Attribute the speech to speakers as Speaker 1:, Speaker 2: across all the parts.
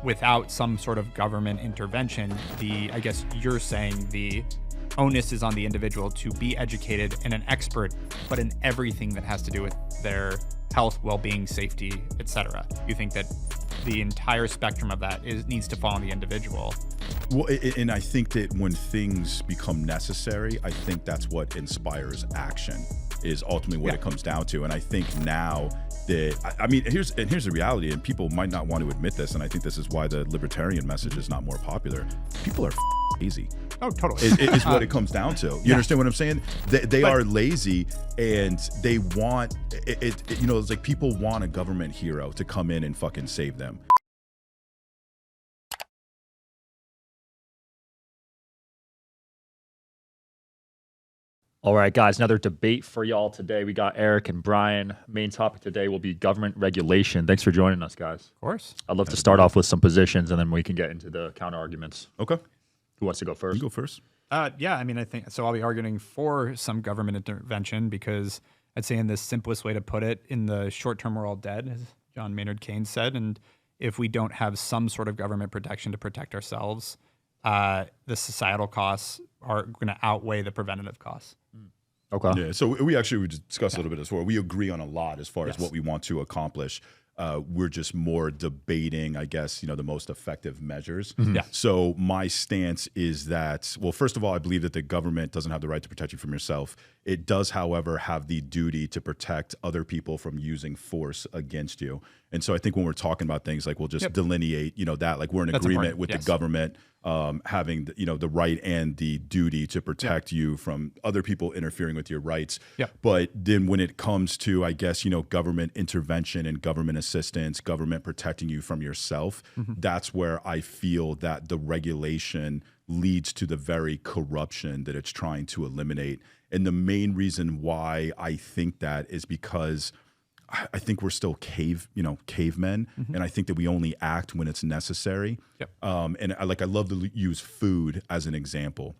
Speaker 1: without some sort of government intervention, I guess you're saying the onus is on the individual to be educated and an expert, but in everything that has to do with their health, well-being, safety, etc. You think that the entire spectrum of that needs to fall on the individual.
Speaker 2: Well, and I think that when things become necessary, I think that's what inspires action, is ultimately what it comes down to. And I think now that, I mean, here's the reality, and people might not want to admit this, and I think this is why the libertarian message is not more popular. People are lazy.
Speaker 1: Oh, totally.
Speaker 2: Is what it comes down to. You understand what I'm saying? They are lazy, and they want it. You know, it's like people want a government hero to come in and fucking save them.
Speaker 3: All right, guys, another debate for y'all today. We got Erik and Bryan. Main topic today will be government regulation. Thanks for joining us, guys.
Speaker 1: Of course.
Speaker 3: I'd love to start off with some positions, and then we can get into the counter arguments.
Speaker 2: Okay.
Speaker 3: Who wants to go first?
Speaker 2: You go first.
Speaker 1: Yeah, I mean, I think so. I'll be arguing for some government intervention because I'd say, in the simplest way to put it, in the short term, we're all dead, as John Maynard Keynes said. And if we don't have some sort of government protection to protect ourselves, the societal costs are going to outweigh the preventative costs.
Speaker 3: Okay.
Speaker 2: Yeah. So we actually discussed a little bit as well. We agree on a lot as far as what we want to accomplish. We're just more debating, I guess, the most effective measures.
Speaker 1: Yeah.
Speaker 2: So my stance is that, well, first of all, I believe that the government doesn't have the right to protect you from yourself. It does, however, have the duty to protect other people from using force against you. And so I think when we're talking about things like, we'll just delineate, that, like, we're in agreement with the government having the right and the duty to protect you from other people interfering with your rights. But then when it comes to, I guess, government intervention and government assistance, government protecting you from yourself, that's where I feel that the regulation leads to the very corruption that it's trying to eliminate. And the main reason why I think that is because I think we're still cavemen, and I think that we only act when it's necessary. And I love to use food as an example.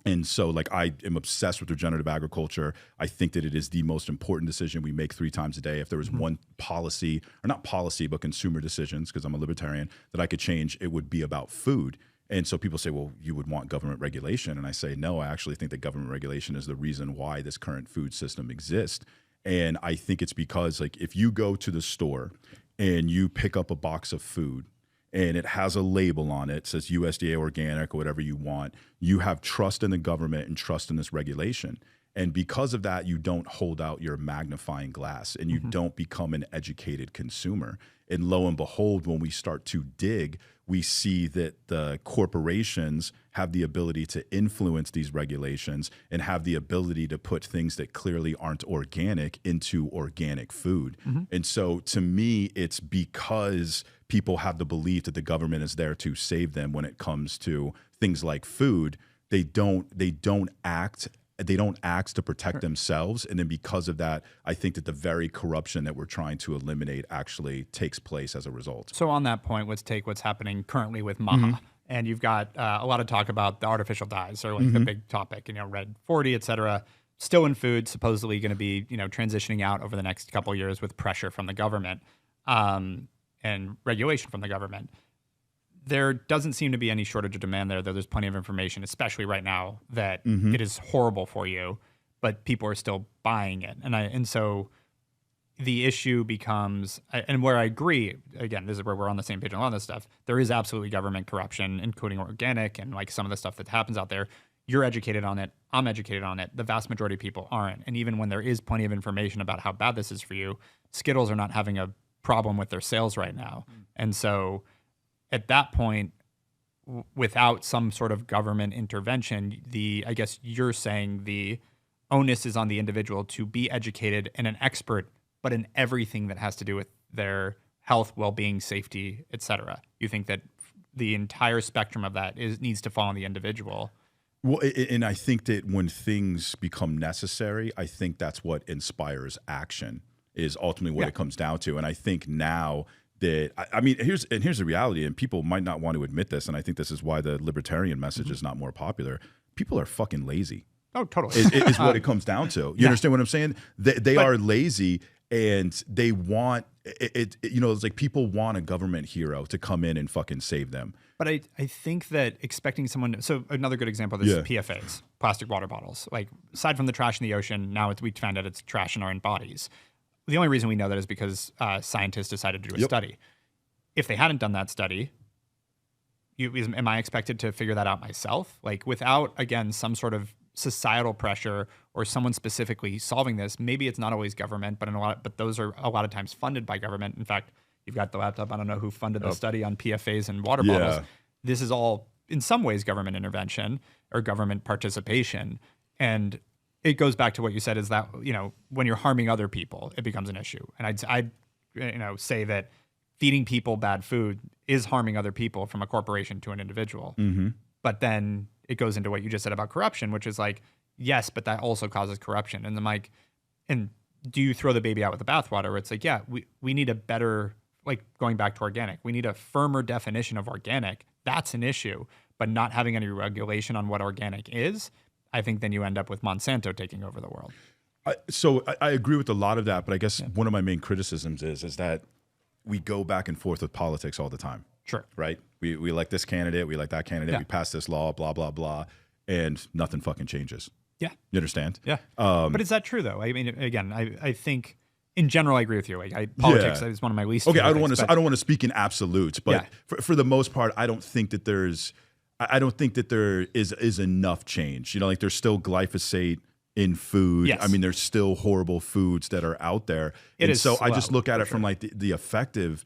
Speaker 2: And so, like, I am obsessed with regenerative agriculture. I think that it is the most important decision we make 3 times a day. If there was one policy, or not policy, but consumer decisions, because I'm a libertarian, that I could change, it would be about food. And so people say, well, you would want government regulation. And I say, no, I actually think that government regulation is the reason why this current food system exists. And I think it's because, like, if you go to the store and you pick up a box of food and it has a label on it, says USDA organic or whatever you want, you have trust in the government and trust in this regulation. And because of that, you don't hold out your magnifying glass and you don't become an educated consumer. And lo and behold, when we start to dig, we see that the corporations have the ability to influence these regulations and have the ability to put things that clearly aren't organic into organic food. And so to me, it's because people have the belief that the government is there to save them when it comes to things like food. They don't act to protect themselves. And then because of that, I think that the very corruption that we're trying to eliminate actually takes place as a result.
Speaker 1: So on that point, let's take what's happening currently with MAHA. And you've got a lot of talk about the artificial dyes, or like the big topic, Red 40, et cetera, still in food, supposedly going to be, transitioning out over the next couple of years with pressure from the government and regulation from the government. There doesn't seem to be any shortage of demand there, though there's plenty of information, especially right now, that it is horrible for you, but people are still buying it. And so the issue becomes, and where I agree, again, this is where we're on the same page on all this stuff, there is absolutely government corruption, including organic and like some of the stuff that happens out there. You're educated on it. I'm educated on it. The vast majority of people aren't. And even when there is plenty of information about how bad this is for you, Skittles are not having a problem with their sales right now. And so at that point, without some sort of government intervention, I guess you're saying the onus is on the individual to be educated and an expert, but in everything that has to do with their health, well-being, safety, et cetera. You think that the entire spectrum of that needs to fall on the individual.
Speaker 2: Well, and I think that when things become necessary, I think that's what inspires action, is ultimately what it comes down to. And I think now that, I mean, here's the reality, and people might not want to admit this, and I think this is why the libertarian message is not more popular. People are fucking lazy.
Speaker 1: Oh, totally.
Speaker 2: Is what it comes down to. You understand what I'm saying? They are lazy, and they want it's like people want a government hero to come in and fucking save them.
Speaker 1: But I think that expecting someone so another good example of this
Speaker 2: Yeah.
Speaker 1: is PFAS, plastic water bottles. Like aside from the trash in the ocean, now we found out it's trash in our own bodies. The only reason we know that is because scientists decided to do a study. If they hadn't done that study, am I expected to figure that out myself? Like without, again, some sort of societal pressure or someone specifically solving this, maybe it's not always government, but those are a lot of times funded by government. In fact, you've got the laptop. I don't know who funded the study on PFAS and water bottles. This is all in some ways government intervention or government participation. And it goes back to what you said is that, when you're harming other people, it becomes an issue. And I'd say that feeding people bad food is harming other people from a corporation to an individual.
Speaker 2: Mm-hmm.
Speaker 1: But then it goes into what you just said about corruption, which is like, yes, but that also causes corruption. And then like, and do you throw the baby out with the bathwater? Where it's like, yeah, we need a better, like going back to organic, we need a firmer definition of organic. That's an issue. But not having any regulation on what organic is, I think then you end up with Monsanto taking over the world.
Speaker 2: So I agree with a lot of that, but I guess one of my main criticisms is that we go back and forth with politics all the time.
Speaker 1: Sure.
Speaker 2: Right? We like this candidate, we like that candidate,
Speaker 1: Yeah.
Speaker 2: we pass this law, blah, blah, blah, and nothing fucking changes.
Speaker 1: Yeah.
Speaker 2: You understand?
Speaker 1: Yeah. But is that true though? I mean, again, I think in general I agree with you. Like politics is one of my least.
Speaker 2: Okay,
Speaker 1: favorite
Speaker 2: I don't want to speak in absolutes, but
Speaker 1: Yeah.
Speaker 2: for the most part, I don't think that there is enough change. Like there's still glyphosate in food.
Speaker 1: Yes.
Speaker 2: I mean, there's still horrible foods that are out there.
Speaker 1: It is
Speaker 2: so I just
Speaker 1: slow,
Speaker 2: look at
Speaker 1: for
Speaker 2: it from like the effective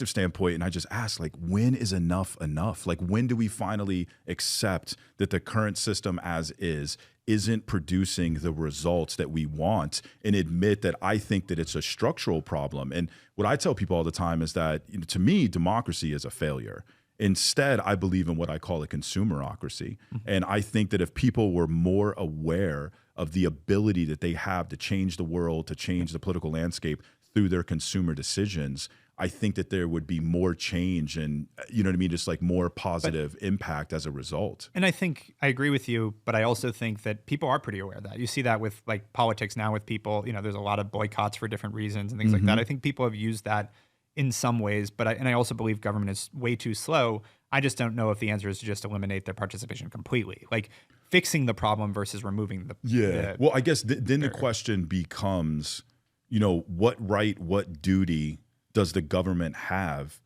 Speaker 2: standpoint, and I just ask, like, when is enough enough? Like, when do we finally accept that the current system as is isn't producing the results that we want, and admit that I think that it's a structural problem? And what I tell people all the time is that, to me, democracy is a failure. Instead, I believe in what I call a consumerocracy. Mm-hmm. And I think that if people were more aware of the ability that they have to change the world, to change the political landscape through their consumer decisions, I think that there would be more change and, just like more positive impact as a result.
Speaker 1: And I think I agree with you, but I also think that people are pretty aware of that. You see that with like politics now with people, there's a lot of boycotts for different reasons and things like that. I think people have used that in some ways, but I also believe government is way too slow. I just don't know if the answer is to just eliminate their participation completely, like fixing the problem versus removing the.
Speaker 2: Well, I guess then the question becomes, what right, what duty does the government have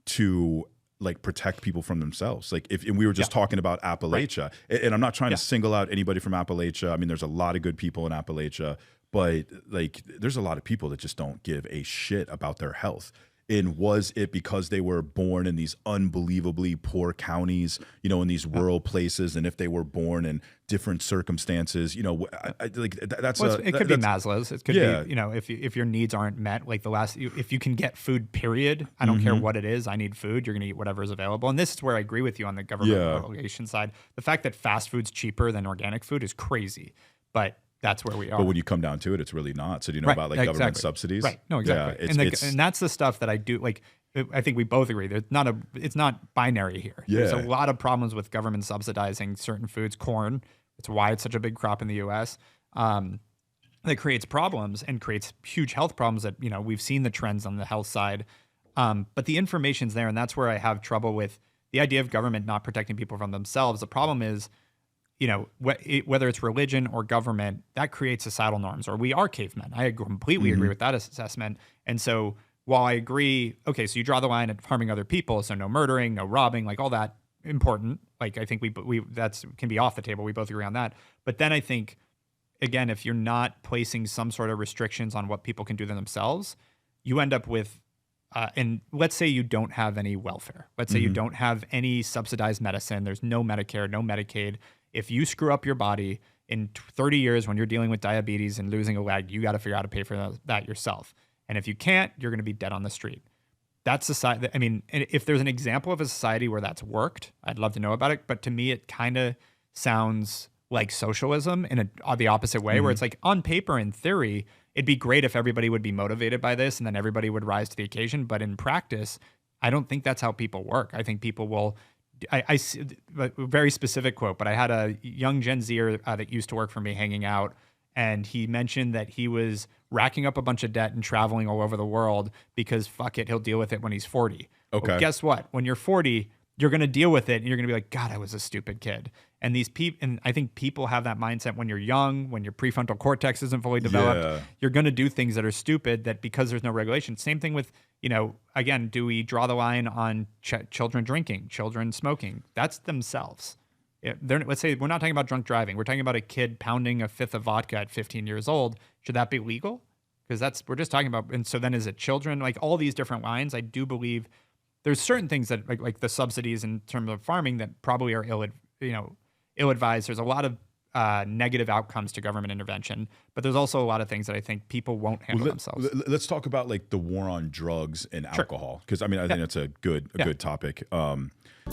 Speaker 2: to like protect people from themselves? Like and we were just talking about Appalachia, and I'm not trying to single out anybody from Appalachia. I mean, there's a lot of good people in Appalachia, but like there's a lot of people that just don't give a shit about their health. And was it because they were born in these unbelievably poor counties, in these rural places, and if they were born in different circumstances, that's
Speaker 1: it could be Maslow's. It could be, if your needs aren't met, like if you can get food, period. I don't care what it is. I need food. You're going to eat whatever is available. And this is where I agree with you on the government regulation side. The fact that fast food's cheaper than organic food is crazy, but that's where we are.
Speaker 2: But when you come down to it, it's really not. So do you know about like government subsidies?
Speaker 1: Right. No, exactly.
Speaker 2: Yeah,
Speaker 1: and that's the stuff that I do. Like, I think we both agree. It's not binary here.
Speaker 2: Yeah.
Speaker 1: There's a lot of problems with government subsidizing certain foods. Corn. It's why it's such a big crop in the U.S. That creates problems and creates huge health problems that, we've seen the trends on the health side. But the information's there. And that's where I have trouble with the idea of government not protecting people from themselves. The problem is, whether it's religion or government, that creates societal norms, or we are cavemen. I completely agree with that assessment. And so while I agree, okay, so you draw the line at harming other people, so no murdering, no robbing, like all that important. Like I think we that's can be off the table. We both agree on that. But then I think, again, if you're not placing some sort of restrictions on what people can do to themselves, you end up with, and let's say you don't have any welfare. Let's say you don't have any subsidized medicine. There's no Medicare, no Medicaid. If you screw up your body in 30 years when you're dealing with diabetes and losing a leg, you got to figure out how to pay for that yourself. And if you can't, you're going to be dead on the street. That's society. I mean, if there's an example of a society where that's worked, I'd love to know about it. But to me, it kind of sounds like socialism in the opposite way, where it's like on paper, in theory, it'd be great if everybody would be motivated by this and then everybody would rise to the occasion. But in practice, I don't think that's how people work. I think people will. I see a very specific quote, but I had a young Gen Zer that used to work for me hanging out, and he mentioned that he was racking up a bunch of debt and traveling all over the world because fuck it, he'll deal with it when he's 40.
Speaker 2: Okay.
Speaker 1: Well, guess what? When you're 40, you're going to deal with it and you're going to be like, God, I was a stupid kid. And these people, and I think people have that mindset when you're young, when your prefrontal cortex isn't fully developed, you're going to do things that are stupid that because there's no regulation. Same thing with, again, do we draw the line on children drinking, children smoking? That's themselves. Let's say we're not talking about drunk driving. We're talking about a kid pounding a fifth of vodka at 15 years old. Should that be legal? Because we're just talking about, and so then is it children? Like all these different lines, I do believe there's certain things that like the subsidies in terms of farming that probably are ill-advised. There's a lot of negative outcomes to government intervention, but there's also a lot of things that I think people won't handle themselves.
Speaker 2: Let's talk about like the war on drugs and alcohol, because I think that's a good topic.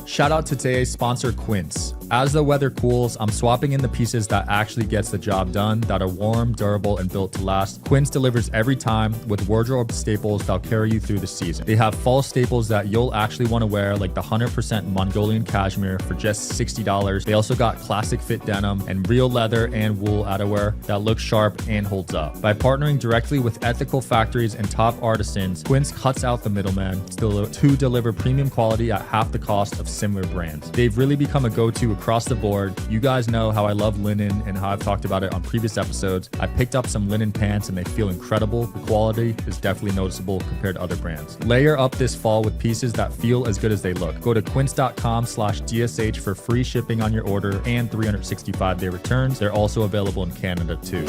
Speaker 4: Shout out to today's sponsor, Quince. As the weather cools, I'm swapping in the pieces that actually gets the job done, that are warm, durable, and built to last. Quince delivers every time with wardrobe staples that'll carry you through the season. They have fall staples that you'll actually want to wear, like the 100% Mongolian cashmere for just $60. They also got classic fit denim and real leather and wool outerwear that looks sharp and holds up. By partnering directly with ethical factories and top artisans, Quince cuts out the middleman to deliver premium quality at half the cost of similar brands. They've really become a go-to across the board. You guys know how I love linen and how I've talked about it on previous episodes. I picked up some linen pants and they feel incredible. The quality is definitely noticeable compared to other brands. Layer up this fall with pieces that feel as good as they look. Go to quince.com/DSH for free shipping on your order and 365-day returns. They're also available in Canada too.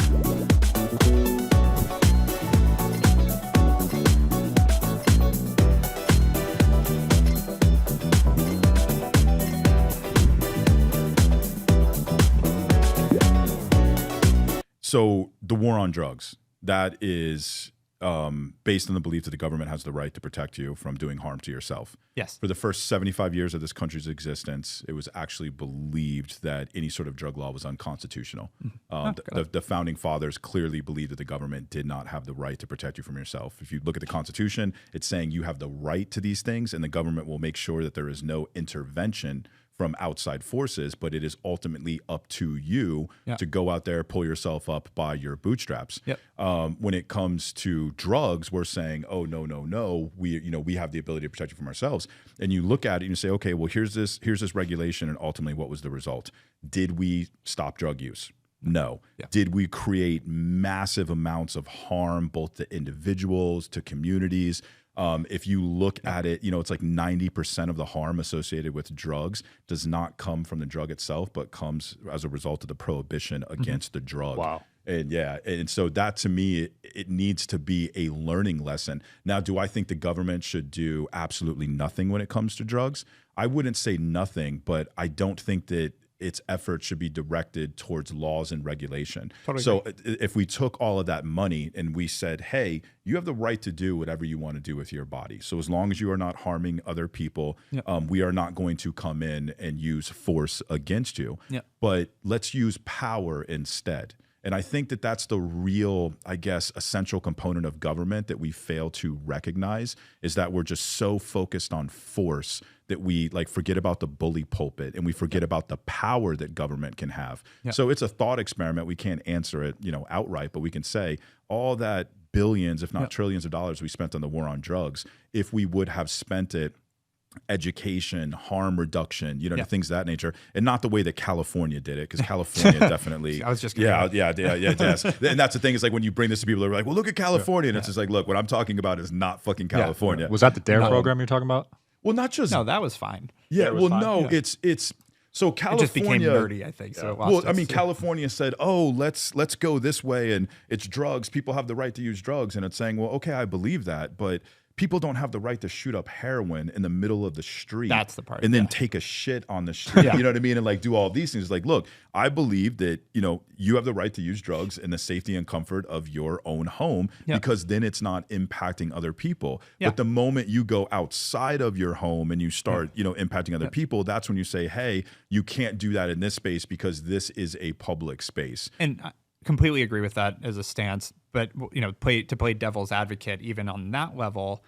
Speaker 2: So the war on drugs, that is based on the belief that the government has the right to protect you from doing harm to yourself.
Speaker 1: Yes.
Speaker 2: For the first 75 years of this country's existence, it was actually believed that any sort of drug law was unconstitutional. The founding fathers clearly believed that the government did not have the right to protect you from yourself. If you look at the Constitution, it's saying you have the right to these things, and the government will make sure that there is no intervention from outside forces, but it is ultimately up to you to go out there, pull yourself up by your bootstraps. When it comes to drugs, we're saying, oh, no, we have the ability to protect you from ourselves. And you look at it and you say, okay, well, here's this regulation, and ultimately what was the result? Did we stop drug use? No. Did we create massive amounts of harm both to individuals, to communities? If you look at it, it's like 90% of the harm associated with drugs does not come from the drug itself, but comes as a result of the prohibition against the drug.
Speaker 3: Wow.
Speaker 2: And so that, to me, it needs to be a learning lesson. Now, do I think the government should do absolutely nothing when it comes to drugs? I wouldn't say nothing, but I don't think that its efforts should be directed towards laws and regulation.
Speaker 1: Totally
Speaker 2: so
Speaker 1: agree.
Speaker 2: if we took all of that money and we said, hey, you have the right to do whatever you want to do with your body. So as long as you are not harming other people, we are not going to come in and use force against you. But let's use power instead. And I think that that's the real, essential component of government that we fail to recognize, is that we're just so focused on force that we forget about the bully pulpit, and we forget about the power that government can have. So it's a thought experiment. We can't answer it, outright, but we can say all that billions, if not trillions of dollars we spent on the war on drugs, if we would have spent it education, harm reduction, things of that nature, and not the way that California did it, because California definitely.
Speaker 1: I was just
Speaker 2: yes. And that's the thing, is when you bring this to people, they're like, well, look at California, and it's just like, look, what I'm talking about is not fucking California.
Speaker 3: Was that the DARE program you're talking about?
Speaker 2: Well, not just
Speaker 1: No, that was fine.
Speaker 2: It's so California
Speaker 1: It just became nerdy, I think. So
Speaker 2: California said, "Oh, let's go this way, and it's drugs. People have the right to use drugs," and it's saying, "Well, okay, I believe that, but people don't have the right to shoot up heroin in the middle of the street."
Speaker 1: That's the part.
Speaker 2: And then take a shit on the street. You know what I mean? And do all these things. Look, I believe that you have the right to use drugs in the safety and comfort of your own home, because then it's not impacting other people. But the moment you go outside of your home and you start impacting other people, that's when you say, hey, you can't do that in this space because this is a public space.
Speaker 1: And I completely agree with that as a stance. But to play devil's advocate, even on that level,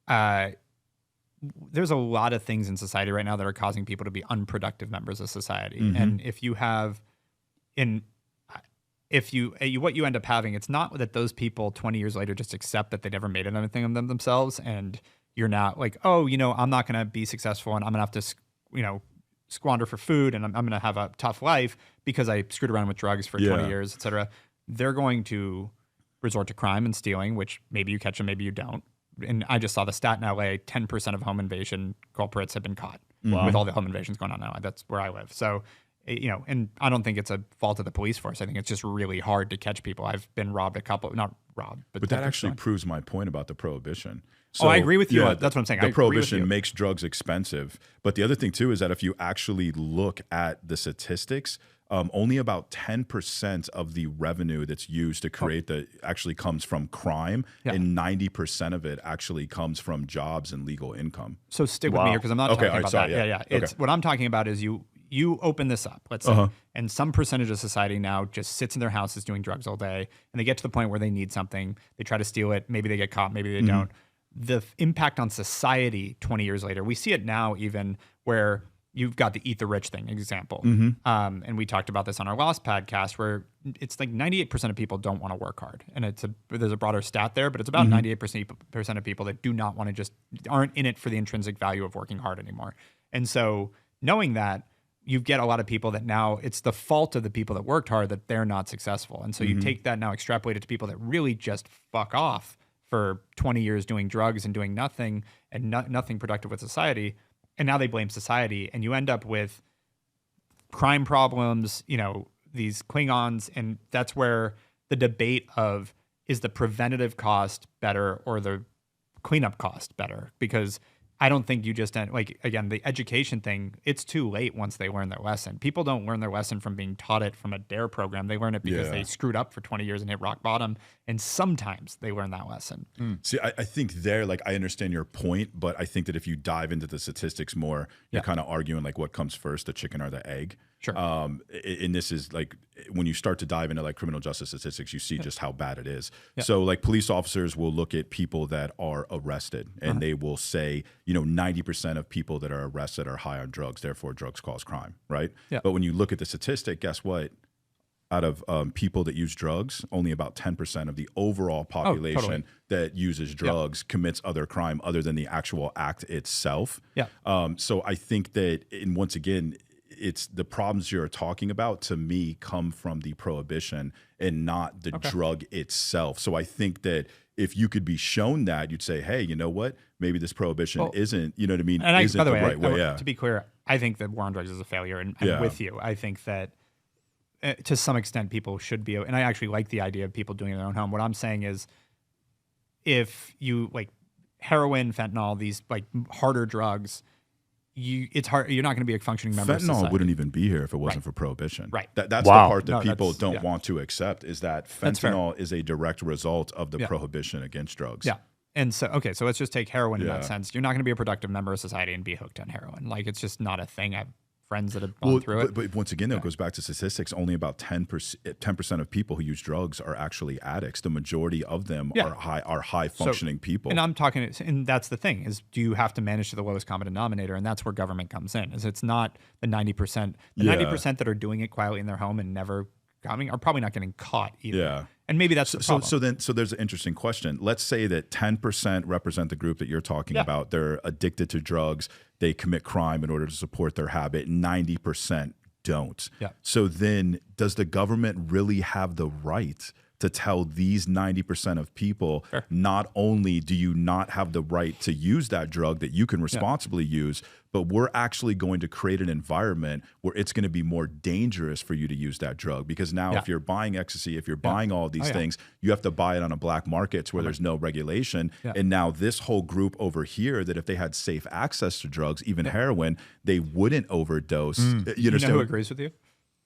Speaker 1: there's a lot of things in society right now that are causing people to be unproductive members of society. And if you have, what you end up having, it's not that those people 20 years later just accept that they never made anything of them themselves, and you're not like, oh, I'm not going to be successful and I'm going to have to, squander for food and I'm going to have a tough life because I screwed around with drugs for 20 years, et cetera. They're going to resort to crime and stealing, which maybe you catch them, maybe you don't. And I just saw the stat in LA, 10% of home invasion culprits have been caught with all the home invasions going on now. That's where I live. So, and I don't think it's a fault of the police force. I think it's just really hard to catch people. I've been robbed not robbed,
Speaker 2: but that actually proves my point about the prohibition.
Speaker 1: So, I agree with you. That's what I'm saying.
Speaker 2: The prohibition makes drugs expensive. But the other thing too is that if you actually look at the statistics, only about 10% of the revenue that's used to create actually comes from crime, and 90% of it actually comes from jobs and legal income.
Speaker 1: So stick with me here because I'm not talking about that. Yeah. It's what I'm talking about is you open this up, let's say, and some percentage of society now just sits in their houses doing drugs all day, and they get to the point where they need something, they try to steal it, maybe they get caught, maybe they don't. The impact on society 20 years later, we see it now even where you've got the eat the rich thing example. And we talked about this on our last podcast where it's like 98% of people don't want to work hard. And there's a broader stat there, but it's about 98% of people that do not want to aren't in it for the intrinsic value of working hard anymore. And so knowing that, you get a lot of people that now it's the fault of the people that worked hard that they're not successful. And so you take that now, extrapolate it to people that really just fuck off for 20 years doing drugs and doing nothing and nothing productive with society. And now they blame society, and you end up with crime problems, these Klingons. And that's where the debate of is the preventative cost better or the cleanup cost better? Because I don't think you just again, the education thing, it's too late once they learn their lesson. People don't learn their lesson from being taught it from a DARE program. They learn it because they screwed up for 20 years and hit rock bottom. And sometimes they learn that lesson.
Speaker 2: See, I think there, I understand your point, but I think that if you dive into the statistics more, you're kind of arguing what comes first, the chicken or the egg.
Speaker 1: Sure.
Speaker 2: And this is when you start to dive into criminal justice statistics, you see just how bad it is. So police officers will look at people that are arrested and they will say, 90% of people that are arrested are high on drugs, therefore drugs cause crime, right? But when you look at the statistic, guess what? Out of people that use drugs, only about 10% of the overall population that uses drugs commits other crime other than the actual act itself. So I think that, and once again, it's the problems you're talking about to me come from the prohibition and not the drug itself. So I think that if you could be shown that, you'd say, hey, you know what? Maybe this prohibition isn't, you know what I mean?
Speaker 1: And
Speaker 2: isn't
Speaker 1: by the
Speaker 2: right way.
Speaker 1: To be clear, I think that war on drugs is a failure, and I'm with you. I think that to some extent people should be, and I actually like the idea of people doing it in their own home. What I'm saying is if you heroin, fentanyl, these harder drugs, it's hard. You're not going to be a functioning member of society.
Speaker 2: Fentanyl wouldn't even be here if it wasn't for prohibition.
Speaker 1: Right.
Speaker 2: That's the part that people don't want to accept is that fentanyl is a direct result of the prohibition against drugs.
Speaker 1: Yeah. And so, so let's just take heroin in that sense. You're not going to be a productive member of society and be hooked on heroin. It's just not a thing. I have friends that have gone through it.
Speaker 2: But once again, though, it goes back to statistics. Only about 10% of people who use drugs are actually addicts. The majority of them are high functioning people.
Speaker 1: And I'm talking, and that's the thing is, do you have to manage to the lowest common denominator? And that's where government comes in. Is it's not the 90%. The 90% that are doing it quietly in their home and never coming are probably not getting caught either.
Speaker 2: Yeah.
Speaker 1: And maybe that's the problem.
Speaker 2: So there's an interesting question. Let's say that 10% represent the group that you're talking about. They're addicted to drugs. They commit crime in order to support their habit. 90% don't. So then does the government really have the right to tell these 90% of people, not only do you not have the right to use that drug that you can responsibly use, but we're actually going to create an environment where it's going to be more dangerous for you to use that drug. Because now if you're buying ecstasy, if you're buying all these things, you have to buy it on a black market where there's no regulation. And now this whole group over here that if they had safe access to drugs, even heroin, they wouldn't overdose.
Speaker 1: You know who agrees with you?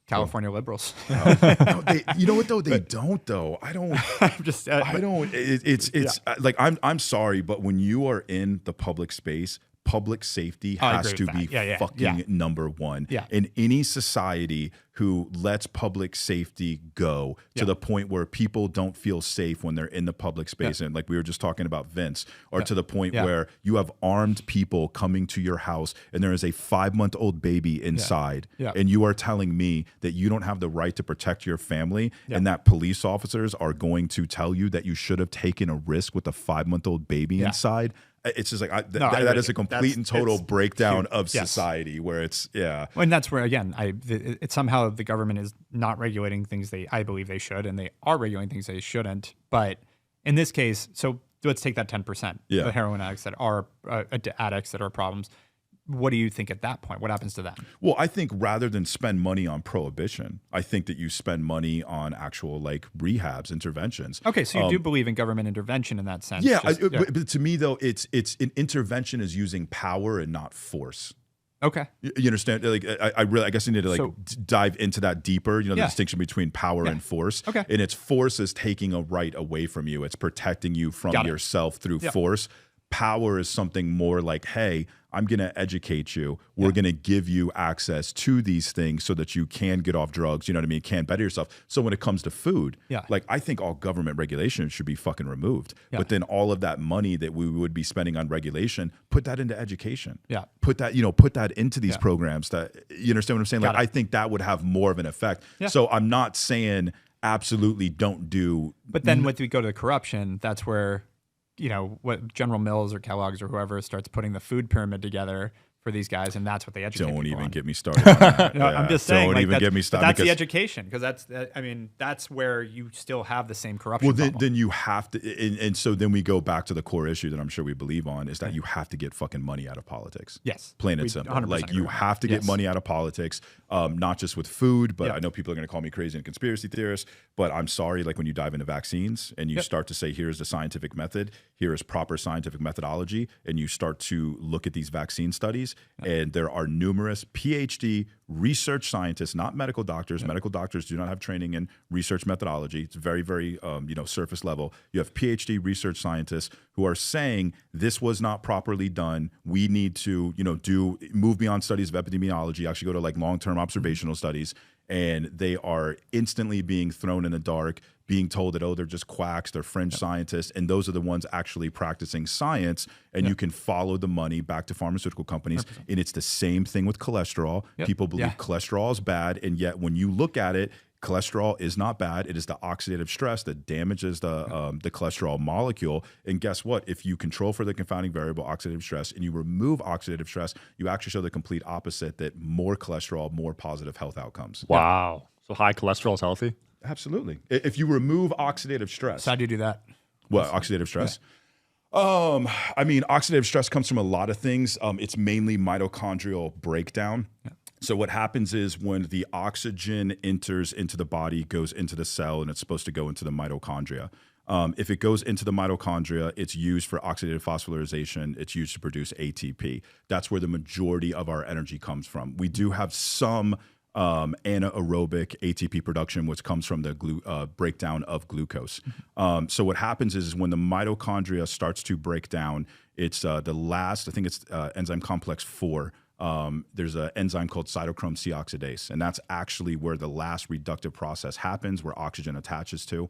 Speaker 1: California liberals.
Speaker 2: No, you know what though? They don't though. I don't. I don't. It's I'm sorry, but when you are in the public space, public safety
Speaker 1: I
Speaker 2: has
Speaker 1: agree
Speaker 2: to
Speaker 1: with
Speaker 2: be
Speaker 1: that.
Speaker 2: fucking number one.
Speaker 1: Yeah.
Speaker 2: In any society who lets public safety go to the point where people don't feel safe when they're in the public space, and like we were just talking about Vince, or to the point where you have armed people coming to your house and there is a 5-month-old baby inside, and you are telling me that you don't have the right to protect your family, and that police officers are going to tell you that you should have taken a risk with a 5-month-old baby inside. It's just like that is a complete and total breakdown of society where it's
Speaker 1: and that's where again it's somehow the government is not regulating things I believe they should, and they are regulating things they shouldn't. But in this case, so let's take that 10%, the heroin addicts that are addicts that are problems. What do you think at that point? What happens to that?
Speaker 2: Well, I think rather than spend money on prohibition, I think that you spend money on actual like rehabs, interventions.
Speaker 1: Okay, so you do believe in government intervention in that sense?
Speaker 2: Yeah, but to me though, it's an intervention is using power and not force.
Speaker 1: Okay,
Speaker 2: you understand? Like I guess I need to like dive into that deeper. You know, the distinction between power and force.
Speaker 1: Okay,
Speaker 2: and it's force is taking a right away from you. It's protecting you from yourself through force. Power is something more like, hey, I'm going to educate you. We're going to give you access to these things so that you can get off drugs, you know what I mean, can better yourself. So when it comes to food, like I think all government regulation should be fucking removed. But then all of that money that we would be spending on regulation, put that into education. Put that into these programs that, you understand what I'm saying? Like I think that would have more of an effect. So I'm not saying absolutely don't do.
Speaker 1: But then when we go to the corruption, that's where, you know, what General Mills or Kellogg's or whoever starts putting the food pyramid together for these guys, and that's what they educate.
Speaker 2: Don't
Speaker 1: even
Speaker 2: get me started on that.
Speaker 1: I'm just saying.
Speaker 2: Don't even get me started.
Speaker 1: That's the education, because that's where you still have the same corruption.
Speaker 2: Well, then you have to, and so then we go back to the core issue that I'm sure we believe on is that you have to get fucking money out of politics.
Speaker 1: Yes,
Speaker 2: plain and simple. Like you have to get money out of politics, not just with food. But I know people are going to call me crazy and conspiracy theorist. But I'm sorry. Like when you dive into vaccines and you start to say, here's the scientific method, here is proper scientific methodology, and you start to look at these vaccine studies, and there are numerous PhD research scientists, not medical doctors. Medical doctors do not have training in research methodology. It's very, very, surface level. You have PhD research scientists who are saying this was not properly done. We need to, move beyond studies of epidemiology, actually go to like long-term observational studies. And they are instantly being thrown in the dark, being told that, oh, they're just quacks, they're fringe scientists, and those are the ones actually practicing science, and you can follow the money back to pharmaceutical companies. 100%. And it's the same thing with cholesterol. People believe cholesterol is bad, and yet when you look at it, cholesterol is not bad. It is the oxidative stress that damages the cholesterol molecule. And guess what? If you control for the confounding variable, oxidative stress, and you remove oxidative stress, you actually show the complete opposite, that more cholesterol, more positive health outcomes.
Speaker 3: Wow. So high cholesterol is healthy?
Speaker 2: Absolutely. If you remove oxidative stress.
Speaker 1: So how do you do that?
Speaker 2: What, oxidative stress? Oxidative stress comes from a lot of things. It's mainly mitochondrial breakdown. So what happens is when the oxygen enters into the body, goes into the cell, and it's supposed to go into the mitochondria. If it goes into the mitochondria, it's used for oxidative phosphorylation. It's used to produce ATP. That's where the majority of our energy comes from. We do have some anaerobic ATP production, which comes from the breakdown of glucose. So what happens is when the mitochondria starts to break down, it's the last, I think it's enzyme complex 4. There's an enzyme called cytochrome C oxidase, and that's actually where the last reductive process happens, where oxygen attaches to.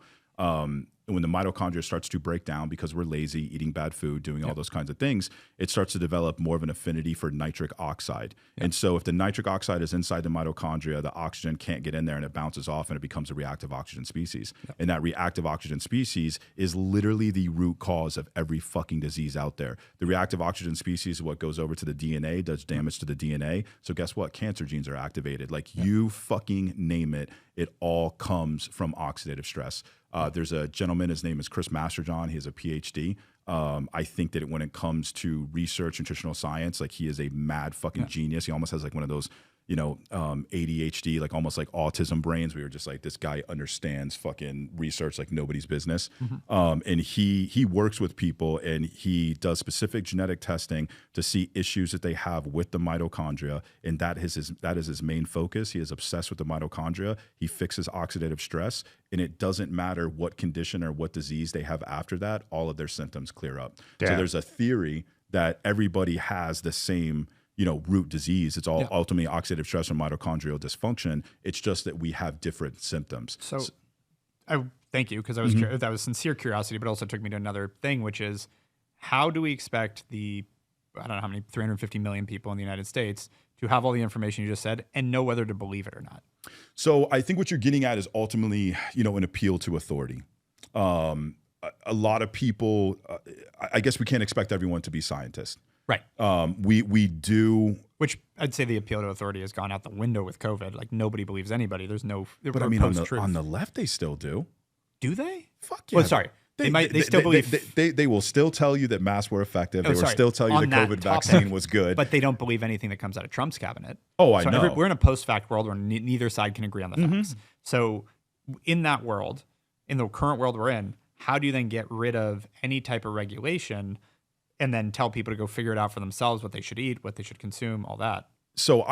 Speaker 2: When the mitochondria starts to break down because we're lazy, eating bad food, doing all those kinds of things, it starts to develop more of an affinity for nitric oxide. And so if the nitric oxide is inside the mitochondria, the oxygen can't get in there and it bounces off and it becomes a reactive oxygen species. And that reactive oxygen species is literally the root cause of every fucking disease out there. The reactive oxygen species is what goes over to the DNA, does damage to the DNA. So guess what? Cancer genes are activated. Like you fucking name it, it all comes from oxidative stress. There's a gentleman, his name is Chris Masterjohn. He has a PhD. I think that when it comes to research, nutritional science, like he is a mad fucking genius. He almost has like one of those, ADHD, like almost like autism brains. We were just like, this guy understands fucking research like nobody's business. And he works with people and he does specific genetic testing to see issues that they have with the mitochondria. And that is his main focus. He is obsessed with the mitochondria. He fixes oxidative stress, and it doesn't matter what condition or what disease they have after that, all of their symptoms clear up. So there's a theory that everybody has the same, root disease. It's all ultimately oxidative stress and mitochondrial dysfunction. It's just that we have different symptoms.
Speaker 1: So I thank you, because I was that was sincere curiosity, but also took me to another thing, which is how do we expect I don't know how many, 350 million people in the United States to have all the information you just said and know whether to believe it or not?
Speaker 2: So I think what you're getting at is ultimately, an appeal to authority. A lot of people, I guess we can't expect everyone to be scientists.
Speaker 1: Right.
Speaker 2: We do.
Speaker 1: Which I'd say the appeal to authority has gone out the window with COVID. Like, nobody believes anybody. There's no.
Speaker 2: But I mean, on the left, they still do.
Speaker 1: Do they?
Speaker 2: Fuck yeah.
Speaker 1: Well, sorry. They still believe.
Speaker 2: They will still tell you that masks were effective. They will still tell you the COVID vaccine was good.
Speaker 1: But they don't believe anything that comes out of Trump's cabinet.
Speaker 2: Oh, I know.
Speaker 1: We're in a post-fact world where neither side can agree on the facts. So in that world, in the current world we're in, how do you then get rid of any type of regulation and then tell people to go figure it out for themselves, what they should eat, what they should consume, all that?
Speaker 2: So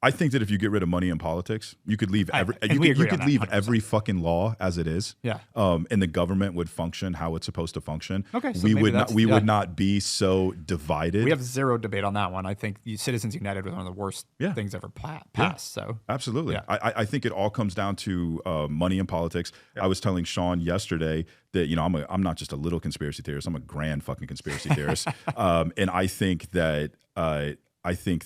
Speaker 2: I think that if you get rid of money in politics, you could leave every fucking law as it is.
Speaker 1: Yeah.
Speaker 2: And the government would function how it's supposed to function.
Speaker 1: Okay. So
Speaker 2: we would not be so divided.
Speaker 1: We have zero debate on that one. I think Citizens United was one of the worst things ever passed. So
Speaker 2: absolutely.
Speaker 1: Yeah.
Speaker 2: I think it all comes down to money in politics. Yeah. I was telling Sean yesterday that, I'm not just a little conspiracy theorist. I'm a grand fucking conspiracy theorist. And I think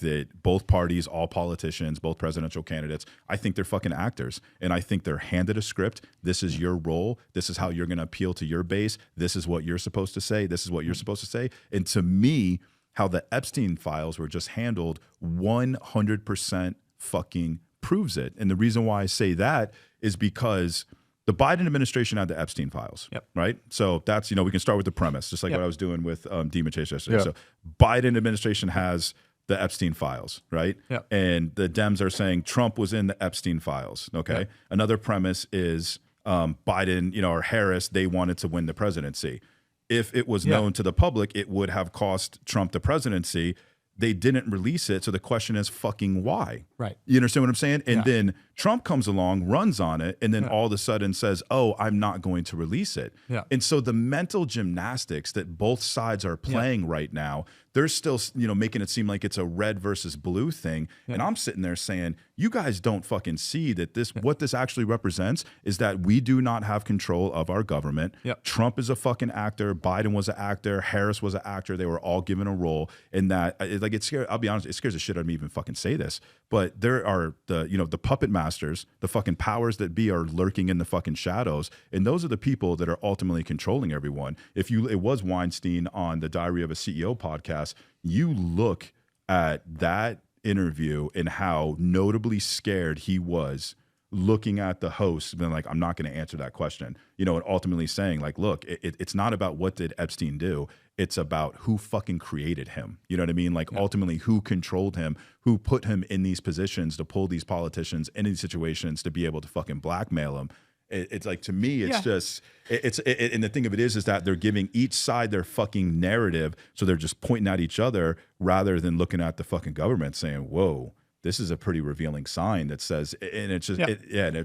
Speaker 2: that both parties, all politicians, both presidential candidates, I think they're fucking actors. And I think they're handed a script. This is your role. This is how you're going to appeal to your base. This is what you're supposed to say. This is what you're supposed to say. And to me, how the Epstein files were just handled 100% fucking proves it. And the reason why I say that is because the Biden administration had the Epstein files, right? So that's, we can start with the premise, just like what I was doing with DSH yesterday. So Biden administration has the Epstein files, right?
Speaker 1: Yep.
Speaker 2: And the Dems are saying Trump was in the Epstein files, okay? Yep. Another premise is Biden, or Harris, they wanted to win the presidency. If it was known to the public, it would have cost Trump the presidency. They didn't release it, so the question is fucking why?
Speaker 1: Right.
Speaker 2: You understand what I'm saying? And then Trump comes along, runs on it, and then all of a sudden says, oh, I'm not going to release it.
Speaker 1: Yeah.
Speaker 2: And so the mental gymnastics that both sides are playing right now, they're still, making it seem like it's a red versus blue thing. Yeah. And I'm sitting there saying, you guys don't fucking see that what this actually represents is that we do not have control of our government.
Speaker 1: Yep.
Speaker 2: Trump is a fucking actor. Biden was an actor. Harris was an actor. They were all given a role. And that, I'll be honest, it scares the shit out of me even fucking say this. But there are the puppet masters, the fucking powers that be are lurking in the fucking shadows. And those are the people that are ultimately controlling everyone. It was Weinstein on the Diary of a CEO podcast. You look at that interview and how notably scared he was looking at the host, being like, I'm not going to answer that question, and ultimately saying like, look, it's not about what did Epstein do. It's about who fucking created him. You know what I mean? Like ultimately who controlled him, who put him in these positions to pull these politicians in these situations to be able to fucking blackmail him. It's like, to me, it's just, and the thing of it is that they're giving each side their fucking narrative. So they're just pointing at each other rather than looking at the fucking government saying, whoa, this is a pretty revealing sign that says, and it's just,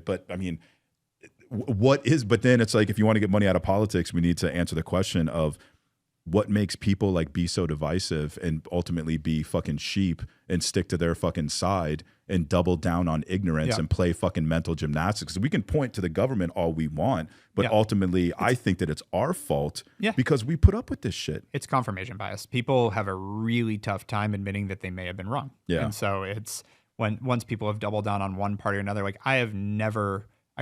Speaker 2: but I mean, but then it's like, if you want to get money out of politics, we need to answer the question of what makes people like be so divisive and ultimately be fucking sheep and stick to their fucking side and double down on ignorance and play fucking mental gymnastics. We can point to the government all we want, but ultimately I think that it's our fault because we put up with this shit.
Speaker 1: It's confirmation bias. People have a really tough time admitting that they may have been wrong.
Speaker 2: Yeah.
Speaker 1: And so it's once people have doubled down on one party or another, like I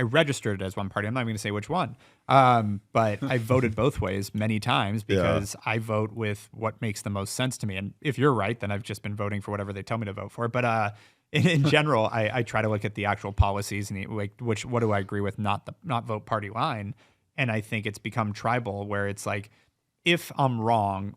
Speaker 1: registered it as one party. I'm not going to say which one, but I voted both ways many times because I vote with what makes the most sense to me. And if you're right, then I've just been voting for whatever they tell me to vote for. But in general, I try to look at the actual policies and what do I agree with, not vote party line. And I think it's become tribal where it's like, if I'm wrong,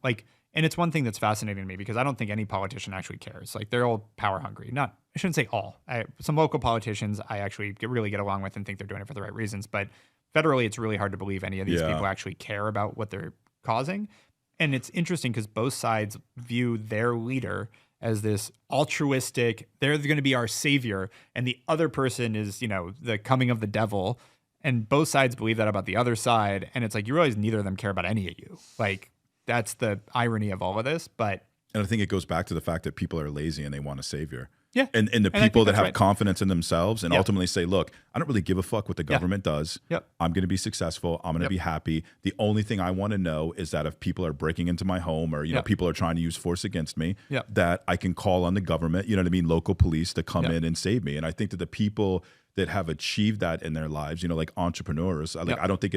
Speaker 1: and it's one thing that's fascinating to me because I don't think any politician actually cares. Like, they're all power hungry. I shouldn't say all. Some local politicians I actually really get along with and think they're doing it for the right reasons. But federally, it's really hard to believe any of these people actually care about what they're causing. And it's interesting because both sides view their leader as this altruistic, they're going to be our savior, and the other person is, the coming of the devil. And both sides believe that about the other side. And it's like, you realize neither of them care about any of you. Like, that's the irony of all of this. But
Speaker 2: I think it goes back to the fact that people are lazy and they want a savior.
Speaker 1: yeah,
Speaker 2: And the
Speaker 1: I
Speaker 2: people
Speaker 1: think
Speaker 2: that
Speaker 1: that's
Speaker 2: have
Speaker 1: right.
Speaker 2: confidence in themselves and
Speaker 1: Yep.
Speaker 2: ultimately say, look, I don't really give a fuck what the government does.
Speaker 1: Yep.
Speaker 2: I'm going to be successful. I'm going to
Speaker 1: Yep.
Speaker 2: be happy. The only thing I want to know is that if people are breaking into my home or, you know,
Speaker 1: Yep.
Speaker 2: people are trying to use force against me,
Speaker 1: Yep.
Speaker 2: that I can call on the government, you know what I mean, local police to come
Speaker 1: Yep.
Speaker 2: in and save me. And I think that the people that have achieved that in their lives, you know, like entrepreneurs, like
Speaker 1: Yep.
Speaker 2: I don't think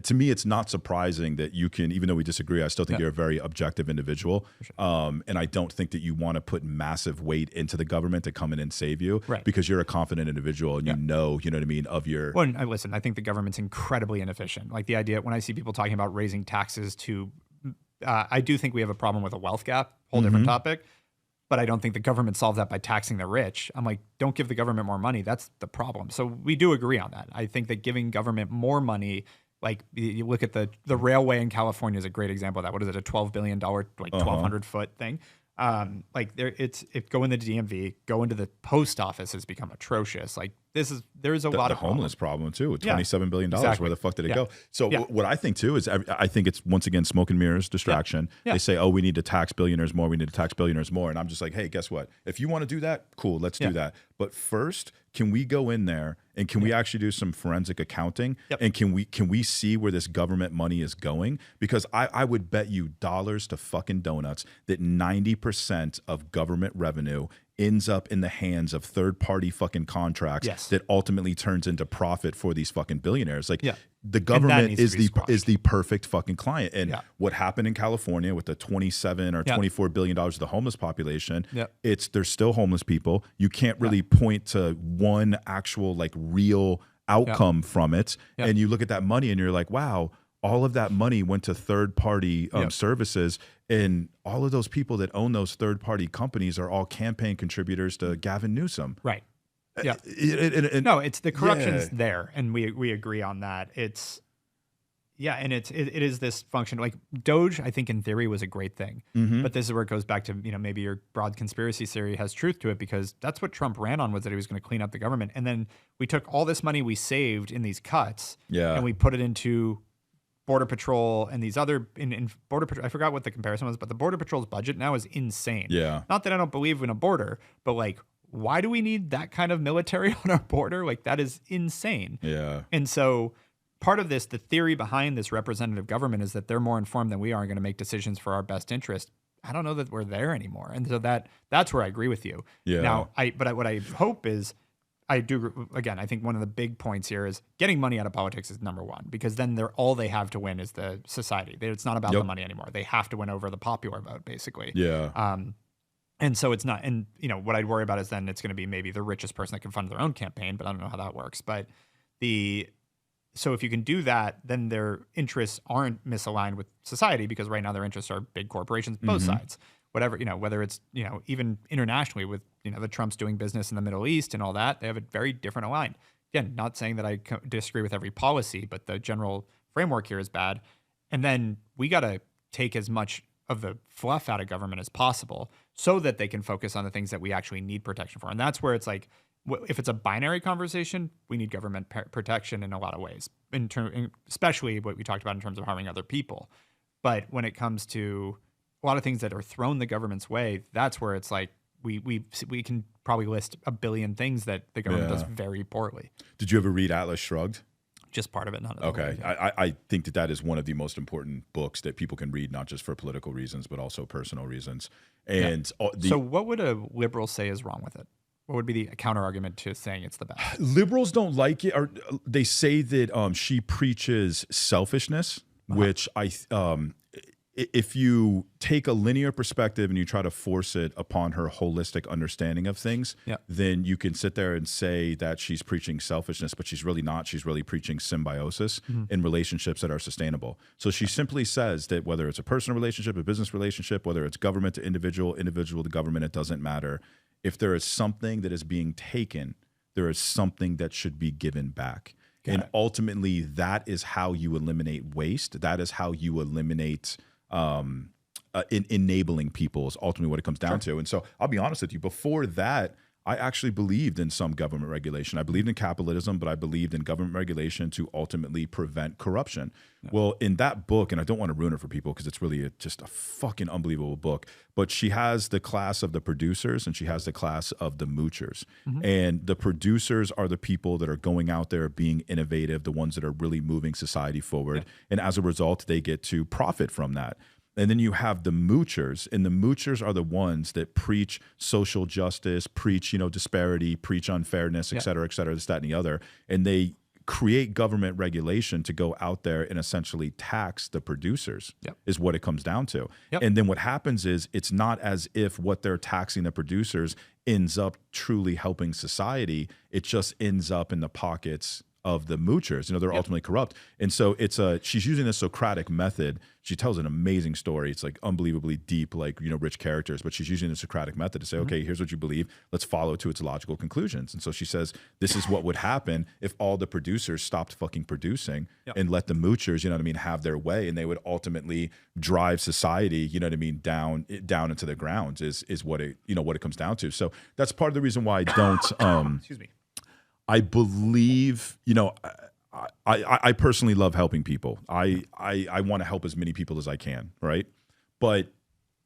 Speaker 2: to me, it's not surprising that you can, even though we disagree, I still think
Speaker 1: Yeah.
Speaker 2: you're a very objective individual. And I don't think that you want to put massive weight into the government to come in and save you
Speaker 1: Right.
Speaker 2: because you're a confident individual and you know what I mean, of your.
Speaker 1: Well, and listen, I think the government's incredibly inefficient. Like the idea, when I see people talking about raising taxes to, I do think we have a problem with a wealth gap, whole different topic. But I don't think the government solves that by taxing the rich. I'm like, don't give the government more money. That's the problem. So we do agree on that. I think that giving government more money, like you look at the railway in California is a great example of that. What is it, a $12 billion, like 1,200 foot thing? Like there, go in the DMV, go into the post office has become atrocious. Like there's a lot
Speaker 2: The
Speaker 1: of
Speaker 2: homeless problem too, with
Speaker 1: Yeah.
Speaker 2: $27 billion.
Speaker 1: Exactly.
Speaker 2: Where the fuck did it
Speaker 1: Yeah.
Speaker 2: go? So
Speaker 1: Yeah.
Speaker 2: what I think too is I think it's once again smoke and mirrors, distraction.
Speaker 1: Yeah.
Speaker 2: They say, oh, we need to tax billionaires more. We need to tax billionaires more. And I'm just like, hey, guess what? If you want to do that, cool, let's do that. But first, can we go in there and can we actually do some forensic accounting?
Speaker 1: Yep.
Speaker 2: And can we see where this government money is going? Because I would bet you dollars to fucking donuts that 90% of government revenue ends up in the hands of third-party fucking contracts
Speaker 1: Yes.
Speaker 2: that ultimately turns into profit for these fucking billionaires. Like
Speaker 1: Yeah.
Speaker 2: the
Speaker 1: that
Speaker 2: government
Speaker 1: needs to
Speaker 2: is
Speaker 1: be
Speaker 2: the perfect fucking client. And
Speaker 1: Yeah.
Speaker 2: what happened in California with the 27 or
Speaker 1: Yeah.
Speaker 2: $24 billion of the homeless population,
Speaker 1: Yeah.
Speaker 2: there's still homeless people. You can't really point to one actual like real outcome from it.
Speaker 1: Yeah.
Speaker 2: And you look at that money and you're like, wow, all of that money went to third-party services, and all of those people that own those third-party companies are all campaign contributors to Gavin Newsom.
Speaker 1: Right. Yeah.
Speaker 2: And
Speaker 1: No, it's the corruption's
Speaker 2: Yeah.
Speaker 1: there, and we agree on that. And it is this function. Like Doge, I think in theory was a great thing, but this is where it goes back to, you know, maybe your broad conspiracy theory has truth to it, because that's what Trump ran on, was that he was going to clean up the government, and then we took all this money we saved in these cuts, and we put it into Border Patrol and these other in Border Patrol. I forgot what the comparison was, but the Border Patrol's budget now is insane.
Speaker 2: Yeah.
Speaker 1: Not that I don't believe in a border, but like, why do we need that kind of military on our border? Like, that is insane.
Speaker 2: Yeah.
Speaker 1: And so part of this, the theory behind this representative government, is that they're more informed than we are and going to make decisions for our best interest. I don't know that we're there anymore. And so that's where I agree with you.
Speaker 2: Yeah.
Speaker 1: Now, what I hope is, I think one of the big points here is getting money out of politics is number one, because then all they have to win is the society. It's not about the money anymore. They have to win over the popular vote, basically.
Speaker 2: Yeah.
Speaker 1: And so it's not, and you know, what I'd worry about is then it's going to be maybe the richest person that can fund their own campaign, but I don't know how that works. But so if you can do that, then their interests aren't misaligned with society, because right now their interests are big corporations, both sides. Whatever, you know, whether it's, you know, even internationally with, you know, the Trumps doing business in the Middle East and all that, they have a very different aligned. Again, not saying that I disagree with every policy, but the general framework here is bad. And then we got to take as much of the fluff out of government as possible so that they can focus on the things that we actually need protection for. And that's where it's like, if it's a binary conversation, we need government protection in a lot of ways, especially what we talked about in terms of harming other people. But when it comes to a lot of things that are thrown the government's way, that's where it's like we can probably list a billion things that the government does very poorly.
Speaker 2: Did you ever read Atlas Shrugged?
Speaker 1: Just part of it, not of
Speaker 2: Okay. I think that is one of the most important books that people can read, not just for political reasons, but also personal reasons. And
Speaker 1: so what would a liberal say is wrong with it? What would be the counter argument to saying it's the best?
Speaker 2: liberals don't like it, or they say that she preaches selfishness, which if you take a linear perspective and you try to force it upon her holistic understanding of things, then you can sit there and say that she's preaching selfishness, but she's really not. She's really preaching symbiosis in relationships that are sustainable. So she simply says that whether it's a personal relationship, a business relationship, whether it's government to individual, individual to government, it doesn't matter. If there is something that is being taken, there is something that should be given back. And ultimately, that is how you eliminate waste. That is how you eliminate enabling people, is ultimately what it comes down to. And so I'll be honest with you, before that, I actually believed in some government regulation. I believed in capitalism, but I believed in government regulation to ultimately prevent corruption. Yeah. Well, in that book, and I don't want to ruin it for people because it's really just a fucking unbelievable book, but she has the class of the producers and she has the class of the moochers. And the producers are the people that are going out there being innovative, the ones that are really moving society forward. And as a result, they get to profit from that. And then you have the moochers, and the moochers are the ones that preach social justice, preach, disparity, preach unfairness, et cetera, this, that, and the other. And they create government regulation to go out there and essentially tax the producers is what it comes down to. And then what happens is it's not as if what they're taxing the producers ends up truly helping society. It just ends up in the pockets of the moochers. They're ultimately corrupt. And so she's using a Socratic method. She tells an amazing story. It's like unbelievably deep, rich characters, but she's using the Socratic method to say, okay, here's what you believe. Let's follow to its logical conclusions. And so she says, this is what would happen if all the producers stopped fucking producing and let the moochers, have their way. And they would ultimately drive society, down into the grounds is what it comes down to. So that's part of the reason why I don't,
Speaker 1: excuse me.
Speaker 2: I believe, I personally love helping people. I want to help as many people as I can, right? But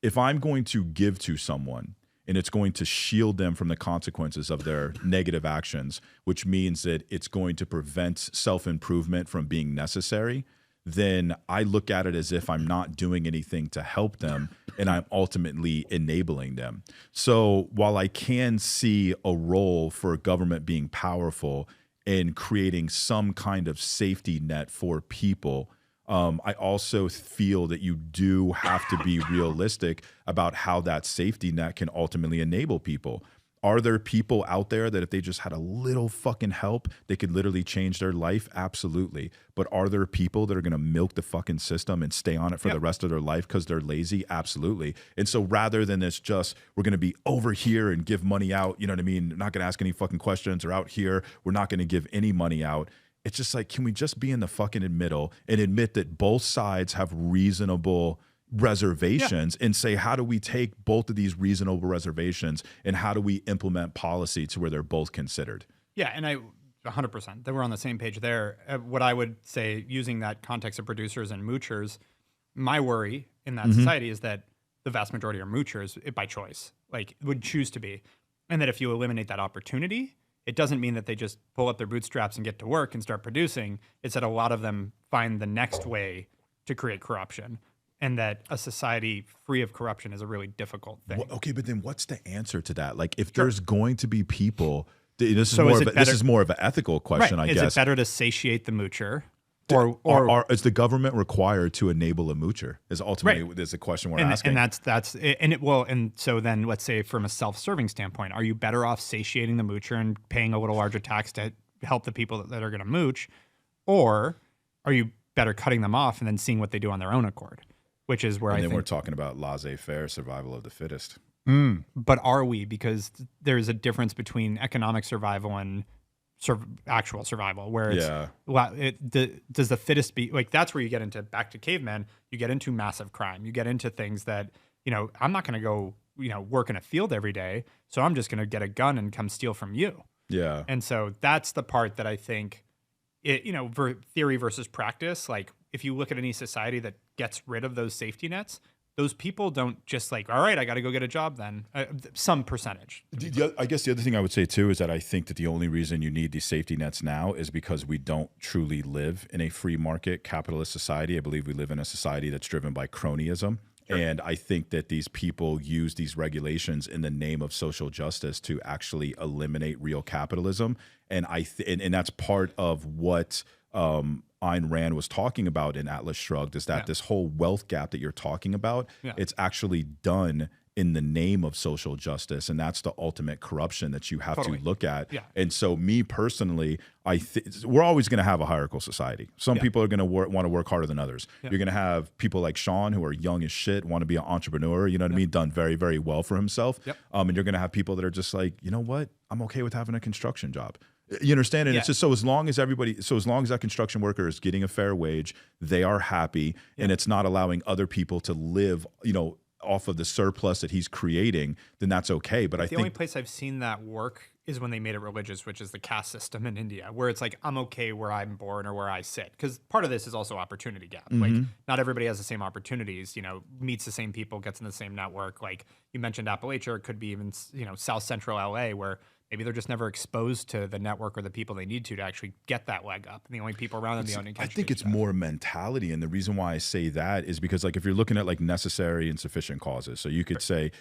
Speaker 2: if I'm going to give to someone and it's going to shield them from the consequences of their negative actions, which means that it's going to prevent self-improvement from being necessary, then I look at it as if I'm not doing anything to help them and I'm ultimately enabling them. So while I can see a role for government being powerful in creating some kind of safety net for people, I also feel that you do have to be realistic about how that safety net can ultimately enable people. Are there people out there that if they just had a little fucking help, they could literally change their life? Absolutely. But are there people that are going to milk the fucking system and stay on it for the rest of their life because they're lazy? Absolutely. And so rather than this just, we're going to be over here and give money out, not going to ask any fucking questions, or out here, we're not going to give any money out. It's just like, can we just be in the fucking middle and admit that both sides have reasonable reservations and say, how do we take both of these reasonable reservations and how do we implement policy to where they're both considered?
Speaker 1: Yeah, and 100%, that we're on the same page there. What I would say, using that context of producers and moochers, my worry in that society is that the vast majority are moochers by choice, would choose to be. And that if you eliminate that opportunity, it doesn't mean that they just pull up their bootstraps and get to work and start producing. It's that a lot of them find the next way to create corruption. And that a society free of corruption is a really difficult thing.
Speaker 2: Well, okay, but then what's the answer to that? If there's going to be people, this is more of an ethical question, I guess.
Speaker 1: Is it better to satiate the moocher,
Speaker 2: or is the government required to enable a moocher? Is ultimately is the question we're asking.
Speaker 1: And so then let's say from a self-serving standpoint, are you better off satiating the moocher and paying a little larger tax to help the people that are going to mooch, or are you better cutting them off and then seeing what they do on their own accord? Which is where
Speaker 2: we're talking about laissez-faire, survival of the fittest.
Speaker 1: But are we? Because there's a difference between economic survival and actual survival, where does the fittest be, that's where you get into, back to cavemen, you get into massive crime. You get into things that, I'm not going to go, work in a field every day. So I'm just going to get a gun and come steal from you.
Speaker 2: Yeah.
Speaker 1: And so that's the part that I think, theory versus practice, if you look at any society that gets rid of those safety nets, those people don't just all right, I got to go get a job then. Some percentage.
Speaker 2: I guess the other thing I would say too is that I think that the only reason you need these safety nets now is because we don't truly live in a free market capitalist society. I believe we live in a society that's driven by cronyism. Sure. And I think that these people use these regulations in the name of social justice to actually eliminate real capitalism. And and that's part of what Ayn Rand was talking about in Atlas Shrugged, is that this whole wealth gap that you're talking about, it's actually done in the name of social justice, and that's the ultimate corruption that you have to look at. Yeah. And so me personally, we're always going to have a hierarchical society. Some people are going to want to work harder than others. Yeah. You're going to have people like Sean who are young as shit, want to be an entrepreneur, you know what I mean, done very, very well for himself. Yep. And you're going to have people that are just like, you know what, I'm okay with having a construction job. You understand? And it's just as long as that construction worker is getting a fair wage, they are happy, and it's not allowing other people to live, off of the surplus that he's creating, then that's okay. But I
Speaker 1: The
Speaker 2: think
Speaker 1: only place I've seen that work is when they made it religious, which is the caste system in India, where it's like, I'm okay where I'm born or where I sit. Because part of this is also opportunity gap. Like, not everybody has the same opportunities, meets the same people, gets in the same network. Like you mentioned Appalachia, it could be even, South Central LA, where maybe they're just never exposed to the network or the people they need to actually get that leg up. And the only people around them, the only
Speaker 2: I think it's more mentality. And the reason why I say that is because, like, if you're looking at like necessary and sufficient causes, so you could say,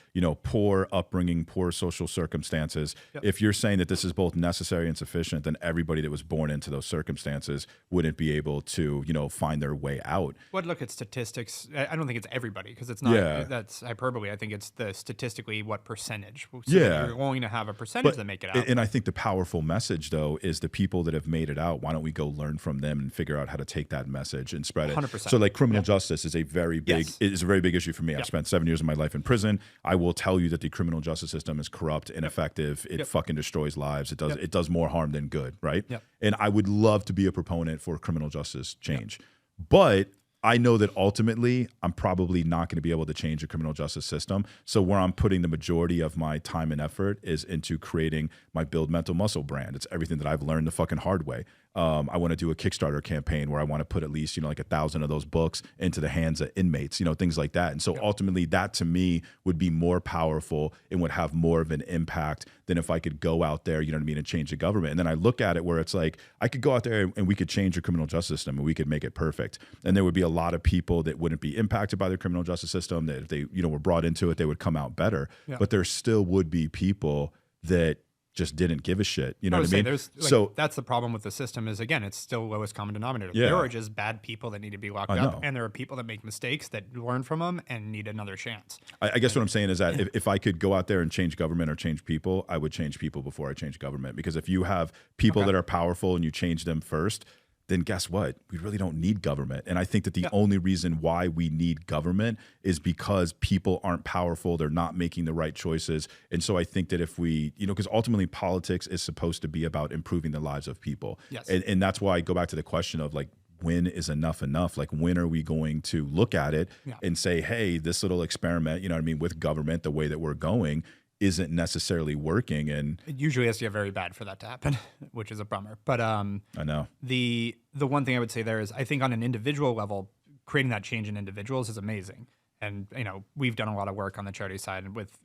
Speaker 2: poor upbringing, poor social circumstances.
Speaker 1: Yep.
Speaker 2: If you're saying that this is both necessary and sufficient, then everybody that was born into those circumstances wouldn't be able to, find their way out.
Speaker 1: Well, look at statistics. I don't think it's everybody, because it's not, that's hyperbole. I think it's the statistically what percentage. So you're going to have a percentage that make it out.
Speaker 2: And I think the powerful message, though, is the people that have made it out. Why don't we go learn from them and figure out how to take that message and spread it?
Speaker 1: 100%.
Speaker 2: So, like, criminal justice is a very big issue for me. I've spent 7 years of my life in prison. I will tell you that the criminal justice system is corrupt, ineffective. It fucking destroys lives. It does more harm than good, right? And I would love to be a proponent for criminal justice change, but I know that ultimately I'm probably not going to be able to change the criminal justice system. So where I'm putting the majority of my time and effort is into creating my Build Mental Muscle brand. It's everything that I've learned the fucking hard way. I want to do a Kickstarter campaign where I want to put at least, like 1,000 of those books into the hands of inmates, things like that. And so ultimately that to me would be more powerful and would have more of an impact than if I could go out there, and change the government. And then I look at it where it's like, I could go out there and we could change the criminal justice system and we could make it perfect. And there would be a lot of people that wouldn't be impacted by the criminal justice system, that if they, were brought into it, they would come out better. But there still would be people that just didn't give a shit. You know what I mean?
Speaker 1: So that's the problem with the system is, again, it's still lowest common denominator. There are just bad people that need to be locked up, and there are people that make mistakes that learn from them and need another chance.
Speaker 2: I guess what I'm saying is that if I could go out there and change government or change people, I would change people before I change government. Because if you have people that are powerful and you change them first, then guess what? We really don't need government. And I think that the only reason why we need government is because people aren't powerful. They're not making the right choices. And so I think that if we, because ultimately politics is supposed to be about improving the lives of people.
Speaker 1: Yes.
Speaker 2: And that's why I go back to the question of, like, when is enough enough? Like, when are we going to look at it and say, hey, this little experiment, with government, the way that we're going, isn't necessarily working. And
Speaker 1: it usually has to get very bad for that to happen, which is a bummer. But
Speaker 2: I know
Speaker 1: the one thing I would say there is, I think on an individual level, creating that change in individuals is amazing. And we've done a lot of work on the charity side with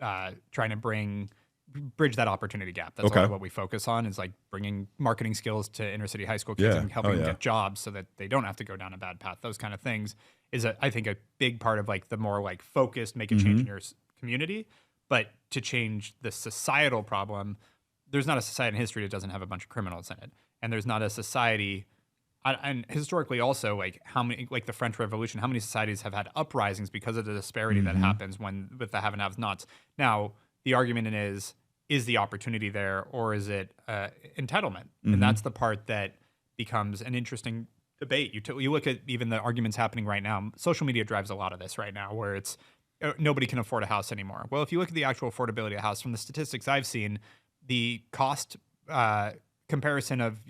Speaker 1: trying to bridge that opportunity gap. That's a lot of what we focus on, is like bringing marketing skills to inner city high school kids and helping them get jobs so that they don't have to go down a bad path. Those kind of things is I think a big part of like the more like focused, make a change in your community. But to change the societal problem, there's not a society in history that doesn't have a bunch of criminals in it. And there's not a society, and historically also, like how many, like the French Revolution, how many societies have had uprisings because of the disparity that happens with the have and have nots. Now, the argument is the opportunity there, or is it entitlement? And that's the part that becomes an interesting debate. You look at even the arguments happening right now. Social media drives a lot of this right now, where it's, nobody can afford a house anymore. Well, if you look at the actual affordability of a house, from the statistics I've seen, the cost comparison of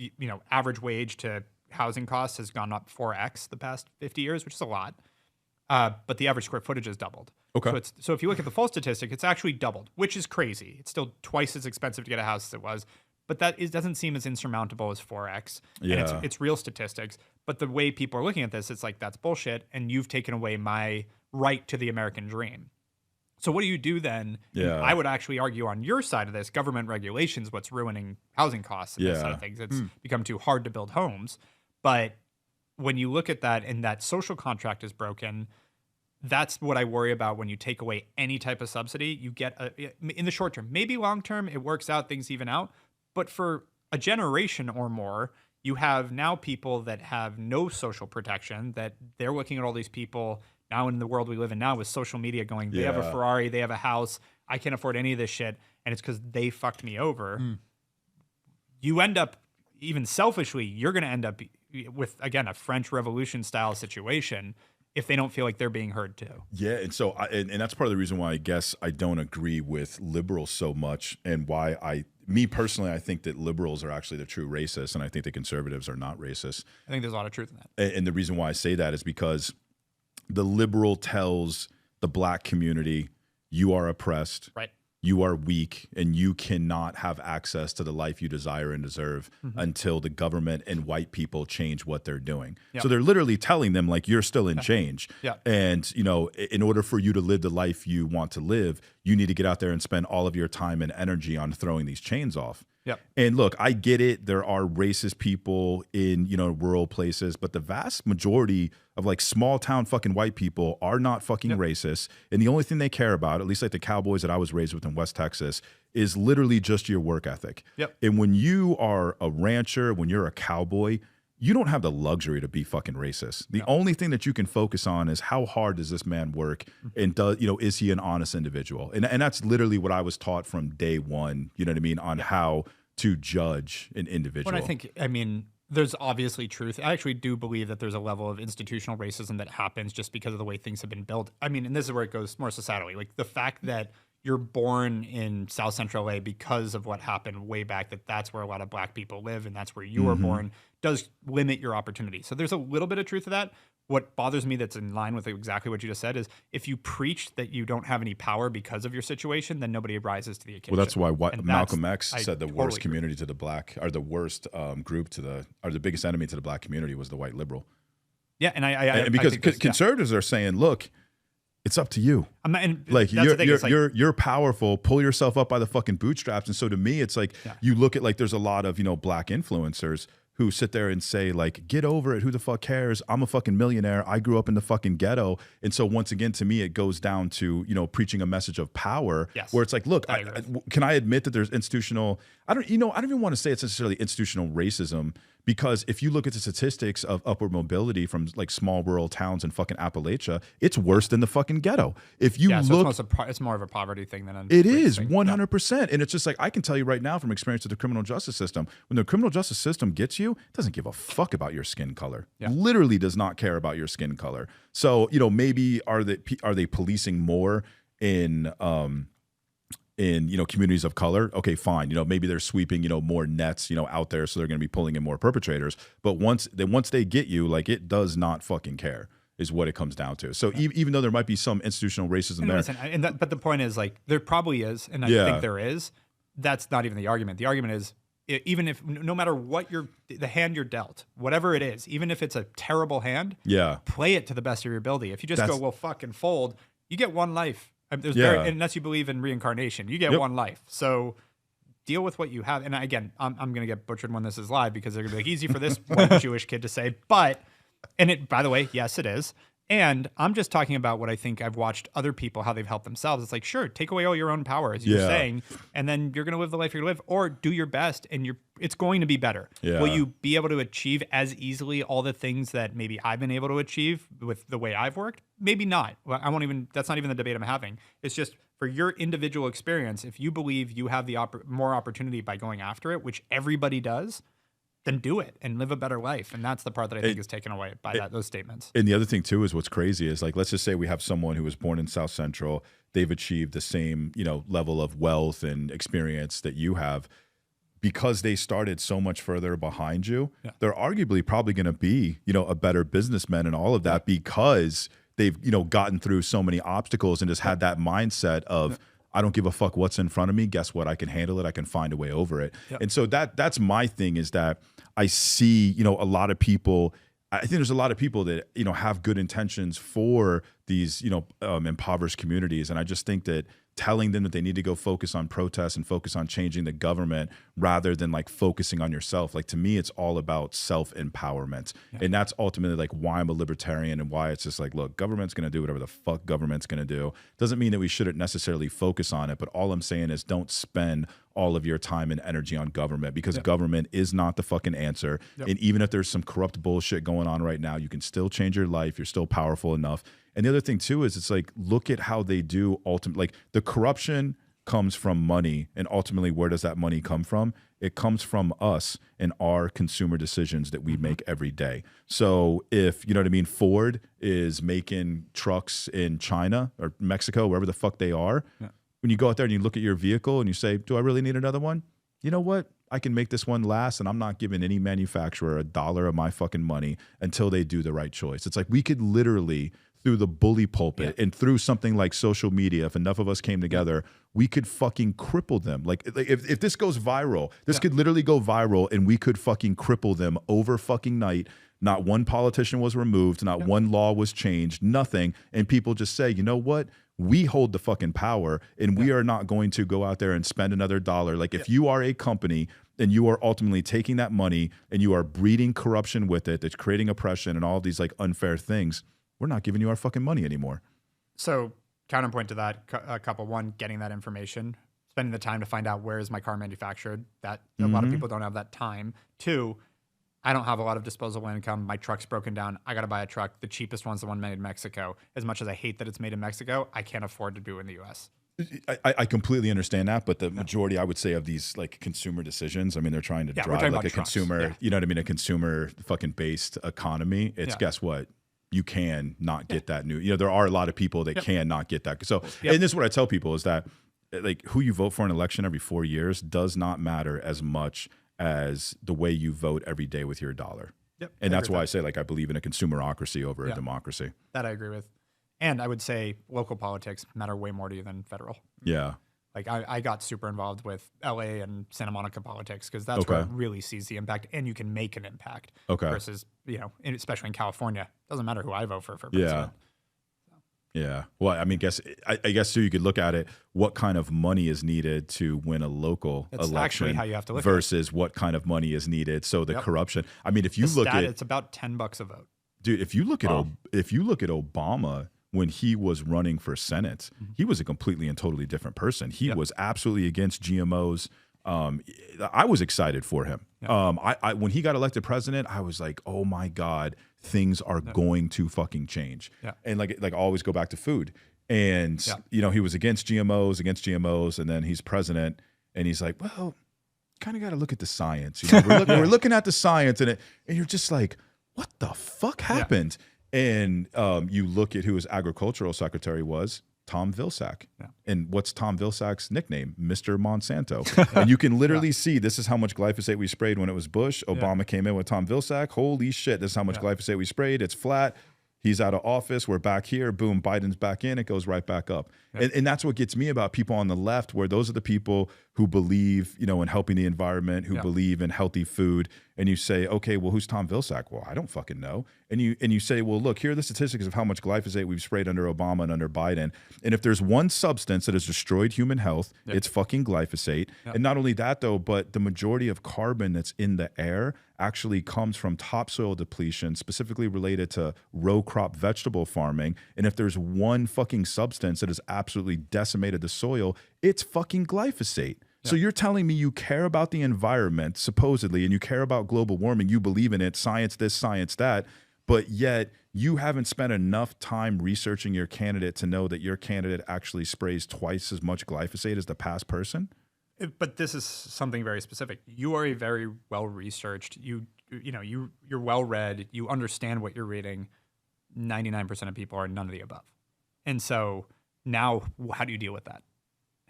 Speaker 1: average wage to housing costs has gone up 4x the past 50 years, which is a lot. But the average square footage has doubled.
Speaker 2: Okay.
Speaker 1: So if you look at the full statistic, it's actually doubled, which is crazy. It's still twice as expensive to get a house as it was, but that doesn't seem as insurmountable as 4x.
Speaker 2: Yeah.
Speaker 1: And it's real statistics. But the way people are looking at this, it's like, that's bullshit, and you've taken away my right to the American dream. So what do you do then?
Speaker 2: Yeah.
Speaker 1: I would actually argue on your side of this, government regulations, what's ruining housing costs and this sort of things. It's become too hard to build homes. But when you look at that and that social contract is broken, that's what I worry about when you take away any type of subsidy. You get, in the short term, maybe long term, it works out, things even out. But for a generation or more, you have now people that have no social protection, that they're looking at all these people now in the world we live in now with social media going, they have a Ferrari, they have a house, I can't afford any of this shit, and it's because they fucked me over. You end up, even selfishly, you're going to end up with, again, a French Revolution style situation if they don't feel like they're being heard too.
Speaker 2: Yeah, and so and that's part of the reason why I guess I don't agree with liberals so much, and why me personally, I think that liberals are actually the true racists, and I think the conservatives are not racist.
Speaker 1: I think there's a lot of truth in that.
Speaker 2: And the reason why I say that is because the liberal tells the black community, you are oppressed.
Speaker 1: Right.
Speaker 2: You are weak, and you cannot have access to the life you desire and deserve until the government and white people change what they're doing.
Speaker 1: Yep.
Speaker 2: So they're literally telling them, like, you're still in change.
Speaker 1: Yeah.
Speaker 2: And, you know, in order for you to live the life you want to live, you need to get out there and spend all of your time and energy on throwing these chains off.
Speaker 1: Yep.
Speaker 2: And look, I get it. There are racist people in, you know, rural places, but the vast majority of like small town fucking white people are not fucking racist. And the only thing they care about, at least like the cowboys that I was raised with in West Texas, is literally just your work ethic.
Speaker 1: Yep.
Speaker 2: And when you are a rancher, when you're a cowboy, you don't have the luxury to be fucking racist. The only thing that you can focus on is how hard does this man work, and is he an honest individual? And that's literally what I was taught from day one, you know what I mean, on how to judge an individual.
Speaker 1: Well, I mean, there's obviously truth. I actually do believe that there's a level of institutional racism that happens just because of the way things have been built. I mean, and this is where it goes more societally. Like the fact that you're born in South Central LA because of what happened way back, that's where a lot of black people live and that's where you were born, does limit your opportunity. So there's a little bit of truth to that. What bothers me that's in line with exactly what you just said is if you preach that you don't have any power because of your situation, then nobody rises to the occasion.
Speaker 2: Well, that's why Malcolm X said the
Speaker 1: totally
Speaker 2: worst community to the black, or the worst group to the biggest enemy to the black community was the white liberal.
Speaker 1: Yeah, and
Speaker 2: because
Speaker 1: I think
Speaker 2: conservatives are saying, look, it's up to you. Like you're powerful. Pull yourself up by the fucking bootstraps. And so to me, it's like you look at like there's a lot of black influencers who sit there and say like, get over it. Who the fuck cares? I'm a fucking millionaire. I grew up in the fucking ghetto. And so once again, to me, it goes down to preaching a message of power, where it's like, look, can I admit that there's institutional? I don't even want to say it's necessarily institutional racism. Because if you look at the statistics of upward mobility from like small rural towns in fucking Appalachia, it's worse than the fucking ghetto. If you look,
Speaker 1: it's more of a poverty thing than
Speaker 2: it is 100%. And it's just like, I can tell you right now from experience with the criminal justice system, when the criminal justice system gets you, it doesn't give a fuck about your skin color. Literally does not care about your skin color. So, maybe are they policing more in communities of color? Okay, fine. Maybe they're sweeping more nets out there, so they're going to be pulling in more perpetrators. But once they get you, like, it does not fucking care, is what it comes down to. So even though there might be some institutional racism there,
Speaker 1: listen, but the point is, like, there probably is, and I think there is. That's not even the argument. The argument is, even if no matter what the hand you're dealt, whatever it is, even if it's a terrible hand, play it to the best of your ability. If you just go, well, fucking fold, you get one life. Unless you believe in reincarnation, you get one life. So deal with what you have. And again, I'm going to get butchered when this is live because they're going to be like, easy for this white Jewish kid to say. But, by the way, yes, it is. And I'm just talking about what I think I've watched other people, how they've helped themselves. It's like, sure, take away all your own power, as you're saying, and then you're going to live the life you're going to live, or do your best, and it's going to be better. Yeah. Will you be able to achieve as easily all the things that maybe I've been able to achieve with the way I've worked? Maybe not. Well, that's not even the debate I'm having. It's just for your individual experience, if you believe you have the more opportunity by going after it, which everybody does, then do it and live a better life. And that's the part that I think is taken away by those statements.
Speaker 2: And the other thing too is what's crazy is, like, let's just say we have someone who was born in South Central. They've achieved the same, level of wealth and experience that you have. Because they started so much further behind you, they're arguably probably going to be, a better businessman and all of that because they've, gotten through so many obstacles and just had that mindset of, I don't give a fuck what's in front of me. Guess what? I can handle it. I can find a way over it. Yep. And so that's my thing, is that I see, a lot of people. I think there's a lot of people that, have good intentions for these, impoverished communities. And I just think that telling them that they need to go focus on protests and focus on changing the government rather than like focusing on yourself. Like, to me, it's all about self-empowerment. Yeah. And that's ultimately like why I'm a libertarian and why it's just like, look, government's going to do whatever the fuck government's going to do. Doesn't mean that we shouldn't necessarily focus on it. But all I'm saying is don't spend all of your time and energy on government, because government is not the fucking answer. And even if there's some corrupt bullshit going on right now, you can still change your life. You're still powerful enough. And the other thing too is, it's like, look at how they do ultimately, like, the corruption comes from money, and ultimately where does that money come from? It comes from us and our consumer decisions that we make every day. So if, Ford is making trucks in China or Mexico, wherever the fuck they are, when you go out there and you look at your vehicle and you say, do I really need another one? You know what? I can make this one last, and I'm not giving any manufacturer $1 of my fucking money until they do the right choice. It's like, we could literally through the bully pulpit and through something like social media, if enough of us came together, we could fucking cripple them. Like if this goes viral, this could literally go viral and we could fucking cripple them over fucking night. Not one politician was removed, not one law was changed, nothing. And people just say, you know what? We hold the fucking power and we are not going to go out there and spend another dollar. Like if you are a company and you are ultimately taking that money and you are breeding corruption with it, that's creating oppression and all these like unfair things, we're not giving you our fucking money anymore.
Speaker 1: So counterpoint to that, a couple. One, getting that information, spending the time to find out where is my car manufactured. That a lot of people don't have that time. Two, I don't have a lot of disposable income. My truck's broken down. I got to buy a truck. The cheapest one's the one made in Mexico. As much as I hate that it's made in Mexico, I can't afford to do it in the U.S.
Speaker 2: I completely understand that, but the majority, I would say, of these like consumer decisions, I mean, they're trying to drive like a consumer, you know what I mean, a consumer fucking based economy. It's guess what? You can not get that new, you know, there are a lot of people that can not get that. So, and this is what I tell people is that like who you vote for in an election every 4 years does not matter as much as the way you vote every day with your dollar. And that's why I say, like, I believe in a consumerocracy over a democracy.
Speaker 1: That I agree with. And I would say local politics matter way more to you than federal.
Speaker 2: Yeah.
Speaker 1: Like I got super involved with LA and Santa Monica politics because that's where it really sees the impact and you can make an impact. Versus, you know, especially in California, it doesn't matter who I vote for president.
Speaker 2: Yeah. Well, I mean, I guess too, you could look at it, what kind of money is needed to win a local election
Speaker 1: actually how you have to look
Speaker 2: versus what kind of money is needed. So the corruption, I mean, if you look at
Speaker 1: it's about $10 a vote.
Speaker 2: Dude, if you look at Obama, when he was running for Senate, he was a completely and totally different person. He was absolutely against GMOs. I was excited for him. I when he got elected president, I was like, oh my God, things are going to fucking change. And like I always go back to food. And you know, he was against GMOs, and then he's president, and he's like, well, kind of got to look at the science. You know, we're looking at the science, and you're just like, what the fuck happened? And you look at who his agricultural secretary was, Tom Vilsack. And what's Tom Vilsack's nickname? Mr. Monsanto. And you can literally see this is how much glyphosate we sprayed when it was Bush. Obama came in with Tom Vilsack. Holy shit, this is how much glyphosate we sprayed. It's flat. He's out of office. We're back here. Boom, Biden's back in. It goes right back up. And that's what gets me about people on the left, where those are the people who believe, you know, in helping the environment, who believe in healthy food. And you say, okay, well, who's Tom Vilsack? Well, I don't fucking know. And you say, well, look, here are the statistics of how much glyphosate we've sprayed under Obama and under Biden. And if there's one substance that has destroyed human health, it's fucking glyphosate. And not only that, though, but the majority of carbon that's in the air actually comes from topsoil depletion, specifically related to row crop vegetable farming. And if there's one fucking substance that has absolutely decimated the soil, it's fucking glyphosate. So you're telling me you care about the environment, supposedly, and you care about global warming, you believe in it, science this, science that, but yet you haven't spent enough time researching your candidate to know that your candidate actually sprays twice as much glyphosate as the past person?
Speaker 1: But this is something very specific. You are a very well-researched, you're well-read, you understand what you're reading. 99% of people are none of the above. And so now how do you deal with that?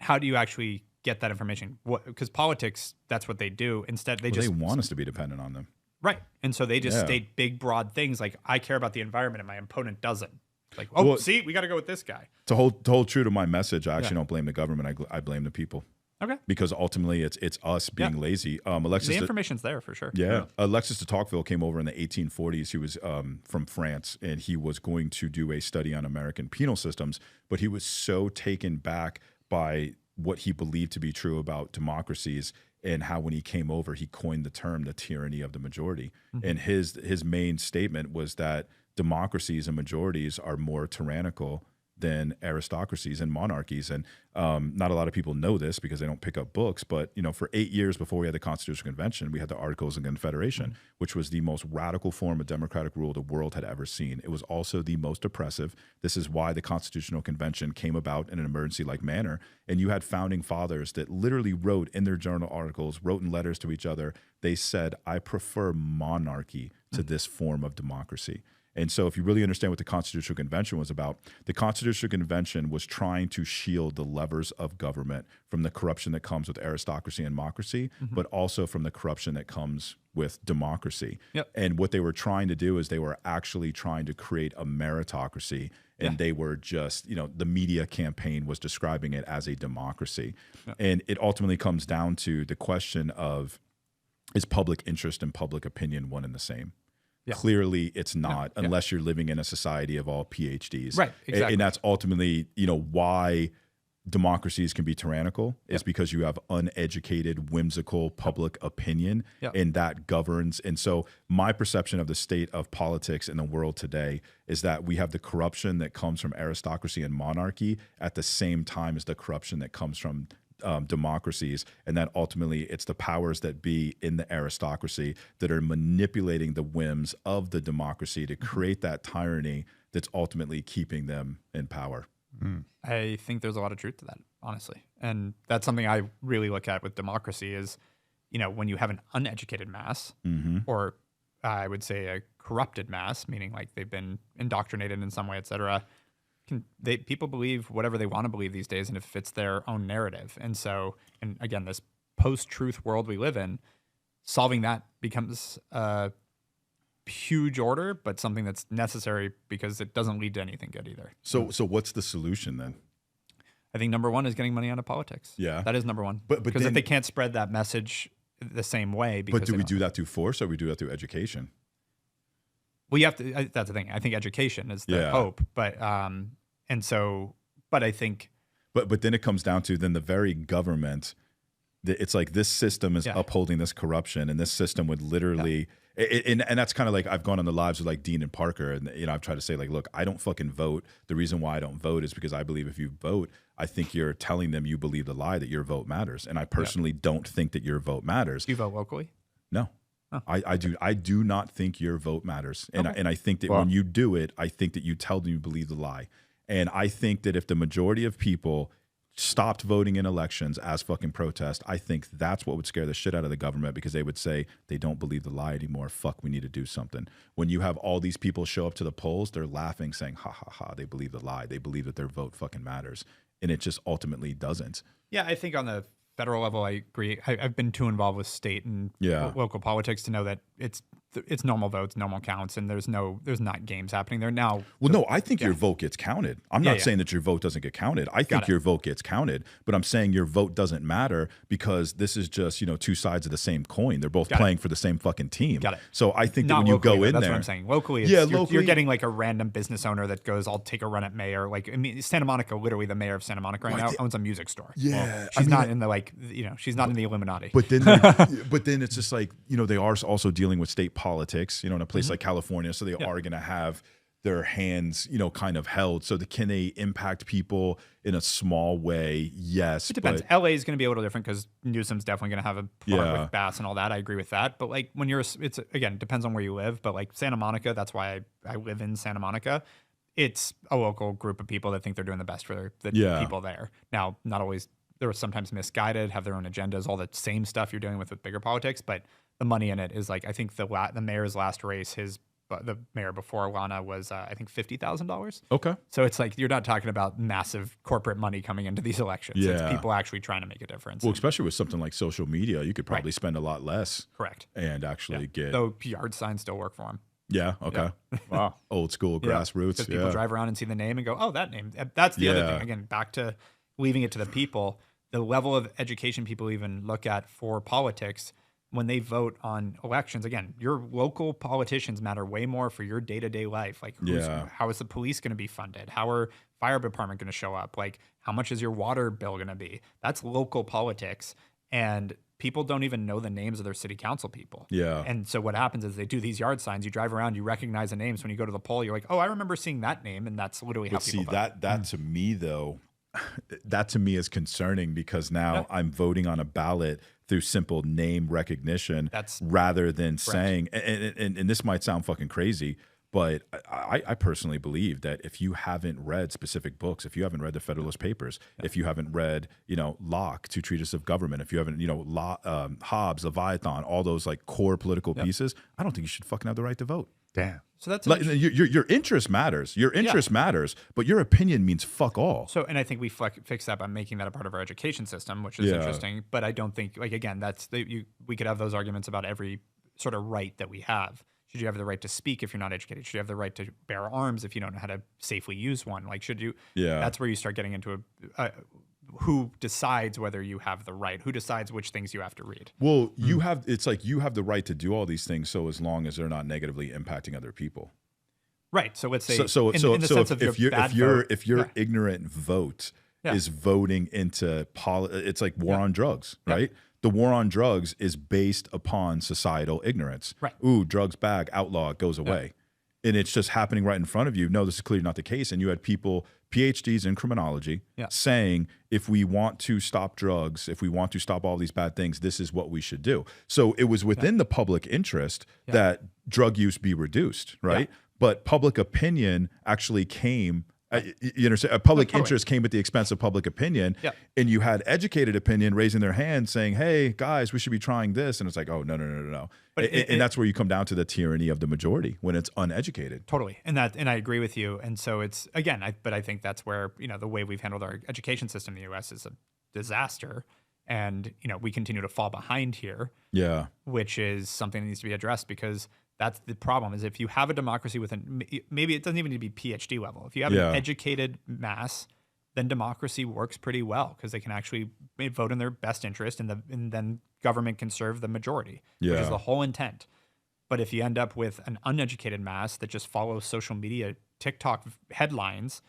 Speaker 1: How do you actually get that information? Because politics, that's what they do. Instead, they
Speaker 2: want us to be dependent on them.
Speaker 1: Right. And so they just state big, broad things like, I care about the environment and my opponent doesn't. Like, see, we got to go with this guy.
Speaker 2: To hold true to my message, I actually don't blame the government. I blame the people.
Speaker 1: Okay.
Speaker 2: Because ultimately it's us being lazy.
Speaker 1: The information's there for sure.
Speaker 2: Alexis de Tocqueville came over in the 1840s. He was from France, and he was going to do a study on American penal systems, but he was so taken back by what he believed to be true about democracies and how when he came over, he coined the term the tyranny of the majority. And his main statement was that democracies and majorities are more tyrannical than aristocracies and monarchies. And not a lot of people know this because they don't pick up books, but you know, for 8 years before we had the Constitutional Convention, we had the Articles of Confederation, which was the most radical form of democratic rule the world had ever seen. It was also the most oppressive. This is why the Constitutional Convention came about in an emergency-like manner. And you had founding fathers that literally wrote in their journal articles, wrote in letters to each other. They said, I prefer monarchy to this form of democracy. And so if you really understand what the Constitutional Convention was about, the Constitutional Convention was trying to shield the levers of government from the corruption that comes with aristocracy and democracy, but also from the corruption that comes with democracy. And what they were trying to do is they were actually trying to create a meritocracy. And they were just, the media campaign was describing it as a democracy. And it ultimately comes down to the question of, is public interest and public opinion one and the same? Clearly it's not, unless you're living in a society of all PhDs.
Speaker 1: Right, exactly.
Speaker 2: And that's ultimately, why democracies can be tyrannical is because you have uneducated, whimsical public opinion, and that governs. And so my perception of the state of politics in the world today is that we have the corruption that comes from aristocracy and monarchy at the same time as the corruption that comes from democracies, and that ultimately it's the powers that be in the aristocracy that are manipulating the whims of the democracy to create that tyranny that's ultimately keeping them in power.
Speaker 1: I think there's a lot of truth to that, honestly. And that's something I really look at with democracy is, when you have an uneducated mass, or I would say a corrupted mass, meaning like they've been indoctrinated in some way, et cetera, people believe whatever they want to believe these days, and if it fits their own narrative. And so, and again, this post-truth world we live in, solving that becomes a huge order, but something that's necessary because it doesn't lead to anything good either.
Speaker 2: So what's the solution then?
Speaker 1: I think number one is getting money out of politics.
Speaker 2: Yeah,
Speaker 1: that is number one.
Speaker 2: But
Speaker 1: because if they can't spread that message the same way, because
Speaker 2: but do we do that through force, or we do that through education?
Speaker 1: Well, you have to. That's the thing. I think education is the hope, but but I think,
Speaker 2: but then it comes down to then the very government. It's like this system is upholding this corruption, and this system would literally. And that's kind of like I've gone on the lives of like Dean and Parker, and I've tried to say like, look, I don't fucking vote. The reason why I don't vote is because I believe if you vote, I think you're telling them you believe the lie that your vote matters, and I personally don't think that your vote matters.
Speaker 1: Do you vote locally?
Speaker 2: No. Oh. I do not think your vote matters. And, and I think that when you do it, I think that you tell them you believe the lie. And I think that if the majority of people stopped voting in elections as fucking protest, I think that's what would scare the shit out of the government, because they would say they don't believe the lie anymore. Fuck, we need to do something. When you have all these people show up to the polls, they're laughing, saying, ha, ha, ha, they believe the lie. They believe that their vote fucking matters. And it just ultimately doesn't.
Speaker 1: Yeah, I think on the federal level, I agree. I've been too involved with state and local politics to know that it's normal votes, normal counts, and there's not games happening there now.
Speaker 2: Well, no, I think your vote gets counted. I'm not saying that your vote doesn't get counted. I think your vote gets counted, but I'm saying your vote doesn't matter because this is just, two sides of the same coin. They're both playing for the same fucking team.
Speaker 1: Got it.
Speaker 2: So I think that when
Speaker 1: you
Speaker 2: go in
Speaker 1: that's
Speaker 2: there,
Speaker 1: what I'm saying. Locally, you're getting like a random business owner that goes, I'll take a run at mayor. Like, I mean, Santa Monica, literally the mayor of Santa Monica right now owns a music store.
Speaker 2: Yeah.
Speaker 1: Well, she's not in the she's not in the Illuminati.
Speaker 2: But then, but then it's just like, they are also dealing with state politics, in a place like California. So they are going to have their hands, kind of held. So can they impact people in a small way? Yes.
Speaker 1: It depends. LA is going to be a little different because Newsom's definitely going to have a part with Bass and all that. I agree with that. But like when again, it depends on where you live. But like Santa Monica, that's why I live in Santa Monica. It's a local group of people that think they're doing the best for the people there. Now, not always. They're sometimes misguided, have their own agendas, all the same stuff you're dealing with bigger politics. But the money in it is like, I think the mayor's last race, the mayor before Lana was, I think, $50,000.
Speaker 2: Okay.
Speaker 1: So it's like, you're not talking about massive corporate money coming into these elections.
Speaker 2: Yeah.
Speaker 1: It's people actually trying to make a difference.
Speaker 2: Well, especially with something like social media, you could probably spend a lot less.
Speaker 1: Correct.
Speaker 2: And actually get.
Speaker 1: Though yard signs still work for them.
Speaker 2: Yeah. Okay.
Speaker 1: Yeah.
Speaker 2: Wow. Old school grassroots.
Speaker 1: Because people drive around and see the name and go, oh, that name. That's the other thing. Again, back to leaving it to the people. The level of education people even look at for politics when they vote on elections. Again, your local politicians matter way more for your day-to-day life. Like, how is the police going to be funded? How are fire department going to show up? Like, how much is your water bill going to be? That's local politics. And people don't even know the names of their city council people. Yeah. And so what happens is they do these yard signs. You drive around, you recognize the names. When you go to the poll, you're like, oh, I remember seeing that name. And that's literally how people vote.
Speaker 2: That to me, though, that to me is concerning, because now I'm voting on a ballot through simple name recognition rather than saying, and this might sound fucking crazy, But I personally believe that if you haven't read specific books, if you haven't read the Federalist Papers, if you haven't read, Locke, Two Treatises of Government, if you haven't, Hobbes, Leviathan, all those like core political pieces, I don't think you should fucking have the right to vote.
Speaker 3: Damn.
Speaker 1: So that's
Speaker 2: like, your interest matters. Your interest matters, but your opinion means fuck all.
Speaker 1: So, and I think we fix that by making that a part of our education system, which is interesting. But I don't think, like, again, we could have those arguments about every sort of right that we have. Should you have the right to speak if you're not educated? Should you have the right to bear arms if you don't know how to safely use one? Like, should you? Yeah. That's where you start getting into who decides whether you have the right? Who decides which things you have to read?
Speaker 2: Well, it's like you have the right to do all these things, so as long as they're not negatively impacting other people.
Speaker 1: Right. So let's say
Speaker 2: if your ignorant vote is voting into it's like war on drugs, right? The war on drugs is based upon societal ignorance.
Speaker 1: Right.
Speaker 2: Ooh, drugs bag, outlaw, it goes away. And it's just happening right in front of you. No, this is clearly not the case. And you had people, PhDs in criminology, saying, if we want to stop drugs, if we want to stop all these bad things, this is what we should do. So it was within the public interest that drug use be reduced, right? But public opinion actually came, you understand? Public interest came at the expense of public opinion. And you had educated opinion raising their hand saying, hey, guys, we should be trying this. And it's like, oh, no. And that's where you come down to the tyranny of the majority when it's uneducated.
Speaker 1: Totally. And I agree with you. And so it's, again, but I think that's where, the way we've handled our education system in the U.S. is a disaster. And, we continue to fall behind here. Yeah. Which is something that needs to be addressed, because that's the problem. Is if you have a democracy maybe it doesn't even need to be PhD level. If you have an educated mass, then democracy works pretty well, because they can actually vote in their best interest, and then government can serve the majority, which is the whole intent. But if you end up with an uneducated mass that just follows social media, TikTok headlines,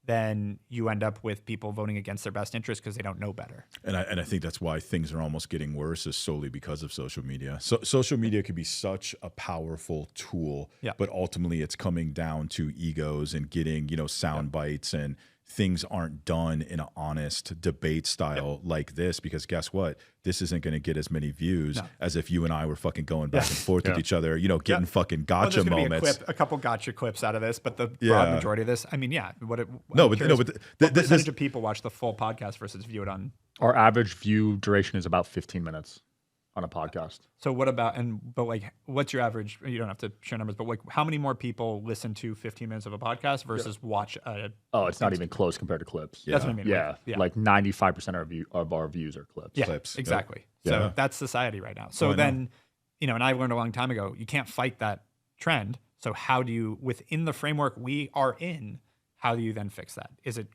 Speaker 1: then you end up with people voting against their best interest because they don't know better.
Speaker 2: And I think that's why things are almost getting worse, is solely because of social media. So social media can be such a powerful tool, but ultimately it's coming down to egos and getting, sound bites, and things aren't done in an honest debate style like this, because guess what? This isn't going to get as many views as if you and I were fucking going back and forth with each other, getting fucking gotcha moments.
Speaker 1: A couple gotcha clips out of this, but the broad majority of this, I mean, what percentage of people watch the full podcast versus view it on?
Speaker 3: Our average view duration is about 15 minutes on a podcast.
Speaker 1: So what about, what's your average? You don't have to share numbers, but how many more people listen to 15 minutes of a podcast versus watch a...
Speaker 3: Oh, it's not even close compared to clips.
Speaker 1: That's what I mean.
Speaker 3: Yeah. Like 95% of our views are clips.
Speaker 1: Yeah, exactly. So that's society right now. So and I learned a long time ago, you can't fight that trend. So how do you, within the framework we are in, how do you then fix that? Is it,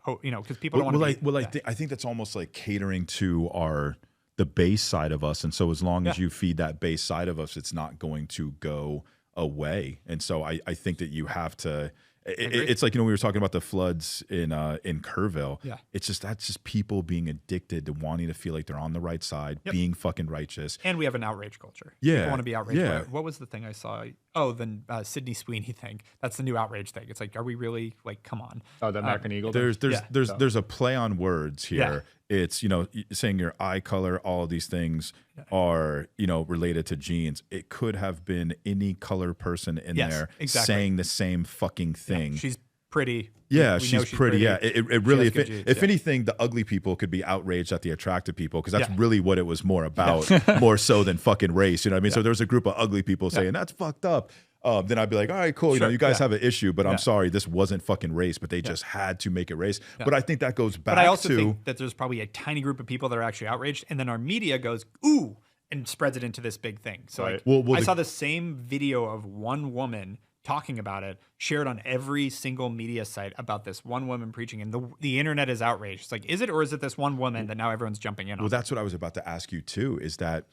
Speaker 1: because people don't want to
Speaker 2: I think that's almost like catering to the base side of us. And so as long as you feed that base side of us, it's not going to go away. And so I think that you have to, it's like, we were talking about the floods in Kerrville. Yeah. It's just people being addicted to wanting to feel like they're on the right side, being fucking righteous.
Speaker 1: And we have an outrage culture.
Speaker 2: Yeah.
Speaker 1: People want to be outraged. Yeah. What was the thing I saw? Oh, the Sydney Sweeney thing. That's the new outrage thing. It's like, are we really, come on?
Speaker 3: Oh, the American Eagle.
Speaker 2: There's a play on words here. Yeah. It's, saying your eye color, all of these things are, related to genes. It could have been any color person in there saying the same fucking thing. Yeah,
Speaker 1: she's pretty.
Speaker 2: Yeah, she's pretty. Yeah, it really, if anything, the ugly people could be outraged at the attractive people, because that's really what it was more about, more so than fucking race. You know what I mean? So there was a group of ugly people saying, that's fucked up. Then I'd be like, all right, cool. You guys have an issue, but I'm sorry, this wasn't fucking race, but they just had to make it race. But I think that goes back to. But I also think
Speaker 1: that there's probably a tiny group of people that are actually outraged, and then our media goes, ooh, and spreads it into this big thing. So I saw the same video of one woman talking about it, shared on every single media site about this one woman preaching, and the internet is outraged. It's like, is it, or is it this one woman that now everyone's jumping in on?
Speaker 2: Well, that's what I was about to ask you too, is that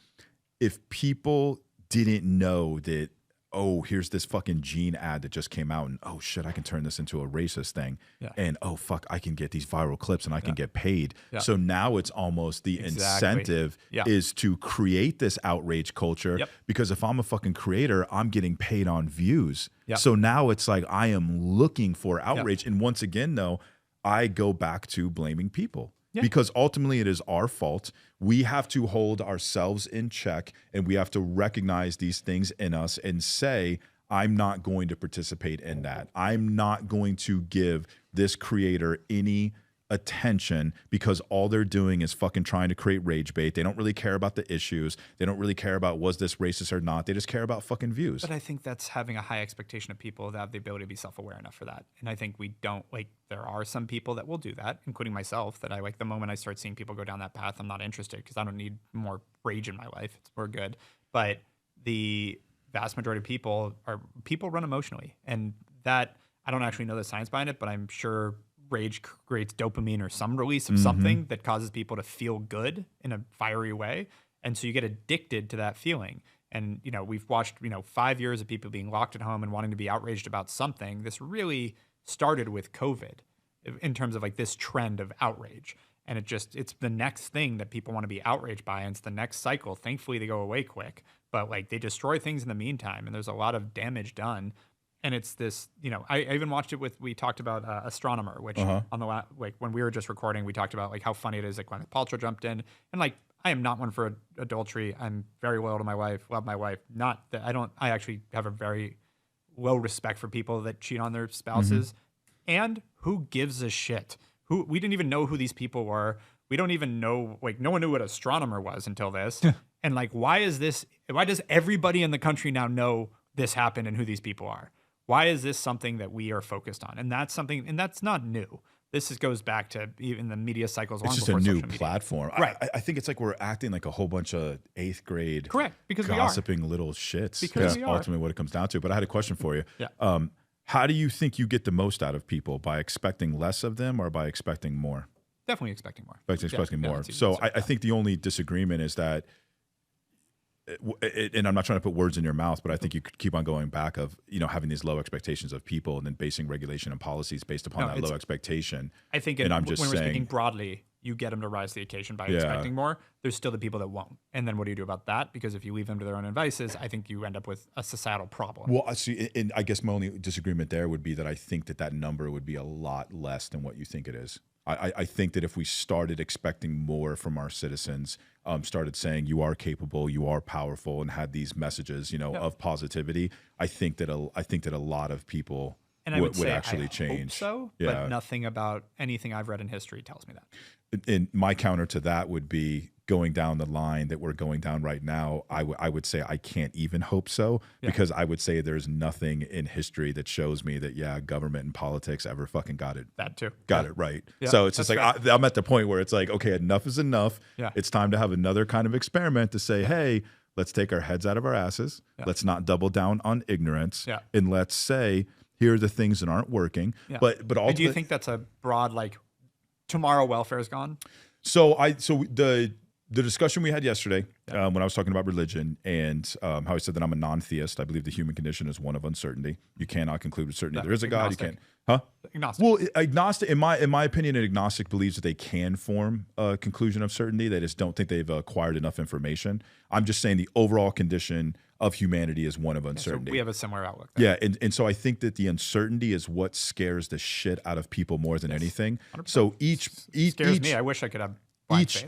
Speaker 2: if people didn't know that, oh, here's this fucking Gene ad that just came out, and oh shit, I can turn this into a racist thing, and oh fuck, I can get these viral clips and I can get paid. So now it's almost the incentive is to create this outrage culture, because if I'm a fucking creator, I'm getting paid on views. So now it's like I am looking for outrage, and once again, though, I go back to blaming people. Because ultimately it is our fault. We have to hold ourselves in check, and we have to recognize these things in us and say, I'm not going to participate in that. I'm not going to give this creator any attention because all they're doing is fucking trying to create rage bait. They don't really care about the issues. They don't really care about was this racist or not. They just care about fucking views.
Speaker 1: But I think that's having a high expectation of people that have the ability to be self-aware enough for that. And I think we don't, like, there are some people that will do that, including myself, that I like the moment I start seeing people go down that path, I'm not interested because I don't need more rage in my life. We're good. But the vast majority of people run emotionally. And that, I don't actually know the science behind it, but I'm sure rage creates dopamine or some release of something that causes people to feel good in a fiery way. And so you get addicted to that feeling. And, you know, we've watched, 5 years of people being locked at home and wanting to be outraged about something. This really started with COVID in terms of like this trend of outrage. And it's the next thing that people want to be outraged by. And it's the next cycle. Thankfully, they go away quick, but like they destroy things in the meantime. And there's a lot of damage done. And it's this, I even watched it we talked about Astronomer, which on the like when we were just recording, we talked about like how funny it is that Gwyneth Paltrow jumped in. And like, I am not one for adultery. I'm very loyal to my wife, love my wife. Not that I actually have a very low respect for people that cheat on their spouses. And who gives a shit? We didn't even know who these people were. We don't even know, like, no one knew what Astronomer was until this. And like, why does everybody in the country now know this happened and who these people are? Why is this something that we are focused on? And that's not new. This goes back to even the media cycles.
Speaker 2: It's just a new platform. Right. I think it's like we're acting like a whole bunch of 8th grade
Speaker 1: because
Speaker 2: gossiping little shits. Because ultimately what it comes down to. But I had a question for you.
Speaker 1: Yeah.
Speaker 2: How do you think you get the most out of people? By expecting less of them or by expecting more?
Speaker 1: Definitely expecting more.
Speaker 2: Expecting more. So I think the only disagreement is that, and I'm not trying to put words in your mouth, but I think you could keep on going back of, having these low expectations of people and then basing regulation and policies based upon that low expectation.
Speaker 1: I think when we're speaking broadly, you get them to rise to the occasion by expecting more. There's still the people that won't. And then what do you do about that? Because if you leave them to their own devices, I think you end up with a societal problem.
Speaker 2: Well, I see, and I guess my only disagreement there would be that I think that number would be a lot less than what you think it is. I think that if we started expecting more from our citizens, started saying you are capable, you are powerful, and had these messages, of positivity, I think that a lot of people would actually change.
Speaker 1: Hope so, but nothing about anything I've read in history tells me that.
Speaker 2: And my counter to that would be going down the line that we're going down right now. I would say I can't even hope so, because I would say there's nothing in history that shows me that government and politics ever fucking got it right. Yeah, so it's just like I'm at the point where it's like, okay, enough is enough. It's time to have another kind of experiment to say, hey, let's take our heads out of our asses. Let's not double down on ignorance, and let's say here are the things that aren't working. But ultimately,
Speaker 1: do you think that's a broad, like, tomorrow welfare is gone?
Speaker 2: So the discussion we had yesterday when I was talking about religion and how I said that I'm a non-theist. I believe the human condition is one of uncertainty. You cannot conclude with certainty there is a God. You can't.
Speaker 1: Agnostic.
Speaker 2: Well, agnostic. In my opinion, an agnostic believes that they can form a conclusion of certainty. They just don't think they've acquired enough information. I'm just saying the overall condition of humanity is one of uncertainty.
Speaker 1: So we have a similar outlook there.
Speaker 2: Yeah, and so I think that the uncertainty is what scares the shit out of people more than anything. 100%. So each
Speaker 1: scares me. I wish I could have each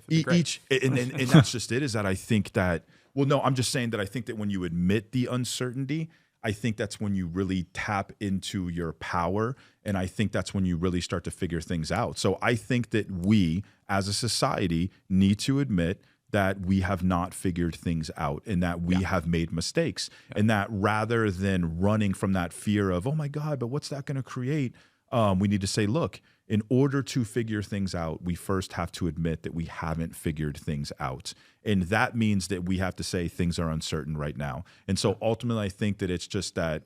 Speaker 2: and that's just it. Is that I think that I'm just saying that I think that when you admit the uncertainty, I think that's when you really tap into your power, and I think that's when you really start to figure things out. So I think that we as a society need to admit that we have not figured things out and that we have made mistakes, and that rather than running from that fear of, oh my God, but what's that going to create? We need to say, look, in order to figure things out, we first have to admit that we haven't figured things out. And that means that we have to say things are uncertain right now. And so ultimately, I think that it's just that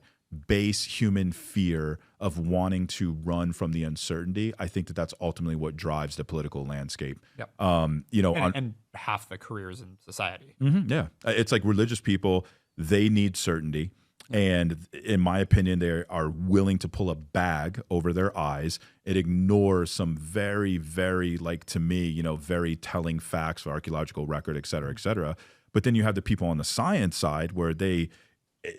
Speaker 2: base human fear of wanting to run from the uncertainty. I think that that's ultimately what drives the political landscape.
Speaker 1: Yep. And half the careers in society.
Speaker 2: It's like religious people, they need certainty. And in my opinion, they are willing to pull a bag over their eyes. It ignores some very, very, like, to me, very telling facts, archaeological record, et cetera, et cetera. But then you have the people on the science side where they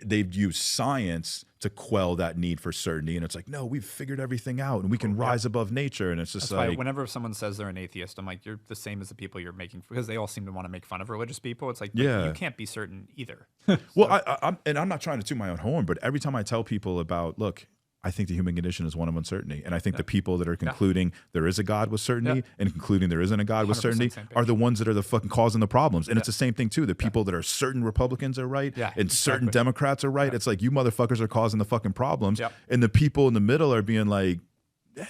Speaker 2: they've used science to quell that need for certainty. And it's like, no, we've figured everything out and we can rise above nature. And it's just
Speaker 1: That's
Speaker 2: like,
Speaker 1: why whenever someone says they're an atheist, I'm like, you're the same as the people you're making, because they all seem to want to make fun of religious people. It's like,
Speaker 2: Yeah.
Speaker 1: you can't be certain either.
Speaker 2: well, I'm not trying to toot my own horn, but every time I tell people about, look, I think the human condition is one of uncertainty. And I think the people that are concluding there is a God with certainty and concluding there isn't a God with certainty are the ones that are the fucking causing the problems. And it's the same thing too. The people that are certain Republicans are right and certain Democrats are right. It's like, you motherfuckers are causing the fucking problems. And the people in the middle are being like,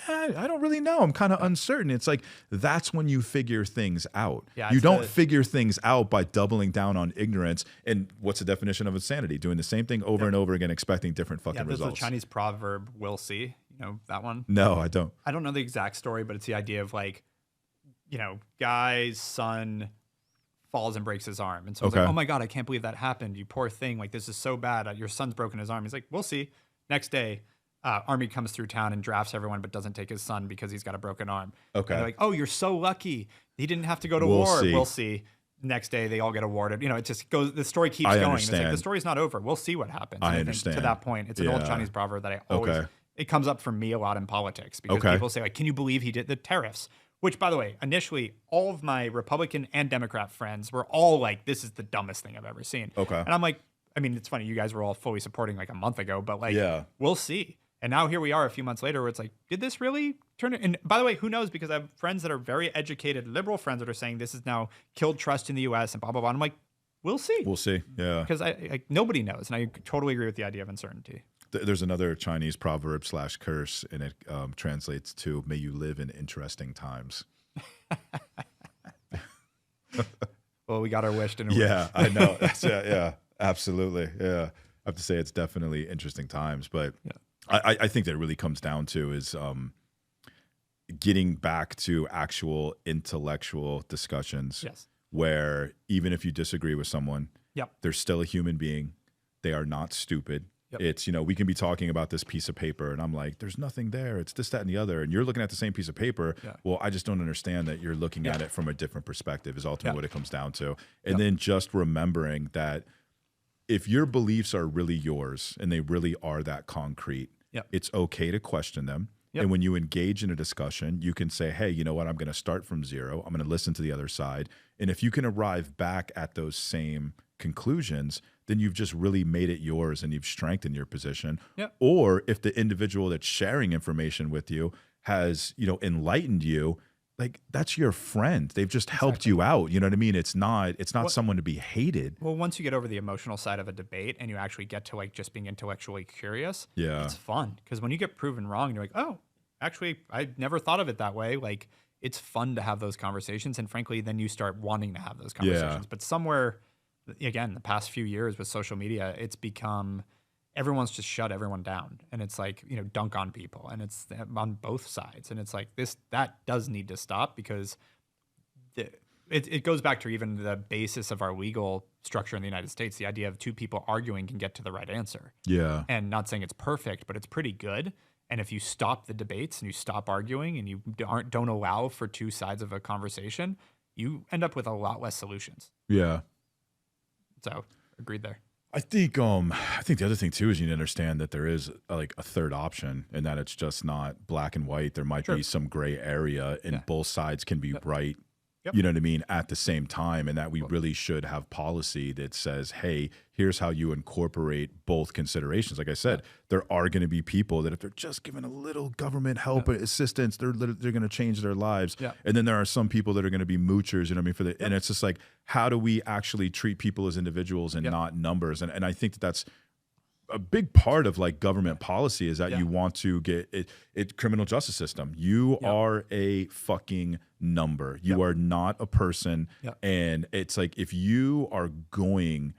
Speaker 2: I don't really know. I'm kind of uncertain. It's like, that's when you figure things out. You don't figure things out by doubling down on ignorance. And what's the definition of insanity? Doing the same thing over and over again, expecting different fucking
Speaker 1: There's
Speaker 2: results.
Speaker 1: a Chinese proverb, "We'll see." You know that one?
Speaker 2: No, I don't.
Speaker 1: I don't know the exact story, but it's the idea of like, guy's son falls and breaks his arm. And so it's like, oh my God, I can't believe that happened. You poor thing. Like, this is so bad. Your son's broken his arm. He's like, we'll see. Next day, army comes through town and drafts everyone, but doesn't take his son because he's got a broken arm. And they're like, oh, you're so lucky. He didn't have to go to war. We'll see. Next day, they all get awarded. It just goes, the story keeps going. It's like, the story's not over. We'll see what happens.
Speaker 2: I
Speaker 1: think
Speaker 2: understand.
Speaker 1: to that point, it's an old Chinese proverb that I always, it comes up for me a lot in politics because people say, like, can you believe he did the tariffs? Which, by the way, initially, all of my Republican and Democrat friends were all like, this is the dumbest thing I've ever seen. And I'm like, I mean, it's funny. You guys were all fully supporting like a month ago, but like, we'll see. And now here we are a few months later where it's like, did this really turn it? And by the way, who knows? Because I have friends that are very educated, liberal friends that are saying this has now killed trust in the U.S. and blah, blah, blah. And I'm like, we'll see.
Speaker 2: We'll see. Yeah.
Speaker 1: Because nobody knows. And I totally agree with the idea of uncertainty.
Speaker 2: There's another Chinese proverb / curse, and it translates to, may you live in interesting times.
Speaker 1: Well, we got our wish, didn't we?
Speaker 2: Yeah, I know. Yeah, absolutely. Yeah. I have to say it's definitely interesting times. But I think that it really comes down to is getting back to actual intellectual discussions where even if you disagree with someone, they're still a human being. They are not stupid. It's, we can be talking about this piece of paper and I'm like, there's nothing there. It's this, that, and the other. And you're looking at the same piece of paper. Well, I just don't understand that you're looking at it from a different perspective is ultimately what it comes down to. And then just remembering that if your beliefs are really yours and they really are that concrete, it's okay to question them. And when you engage in a discussion, you can say, hey, you know what? I'm going to start from zero. I'm going to listen to the other side. And if you can arrive back at those same conclusions, then you've just really made it yours and you've strengthened your position. Or if the individual that's sharing information with you has, enlightened you, like that's your friend. They've just helped you out. You know what I mean? It's not someone to be hated.
Speaker 1: Well, once you get over the emotional side of a debate and you actually get to like just being intellectually curious, it's fun. Because when you get proven wrong, you're like, oh, actually, I never thought of it that way. Like, it's fun to have those conversations. And frankly, then you start wanting to have those conversations. But somewhere, again, the past few years with social media, it's become everyone's just shut everyone down. And it's like, dunk on people. And it's on both sides. And it's like that does need to stop because it goes back to even the basis of our legal structure in the United States. The idea of two people arguing can get to the right answer. And not saying it's perfect, but it's pretty good. And if you stop the debates and you stop arguing and you don't allow for two sides of a conversation, you end up with a lot less solutions. So agreed there.
Speaker 2: I think the other thing too is you need to understand that there is like a third option and that it's just not black and white. There might be some gray area and both sides can be right. You know what I mean? At the same time, and that we really should have policy that says, hey, here's how you incorporate both considerations. Like I said, there are going to be people that if they're just given a little government help and assistance, they're going to change their lives. And then there are some people that are going to be moochers, you know what I mean? And it's just like, how do we actually treat people as individuals and not numbers? And I think that's a big part of like government policy is that you want to get it criminal justice system. You are a fucking number. You are not a person. And it's like, if you are going,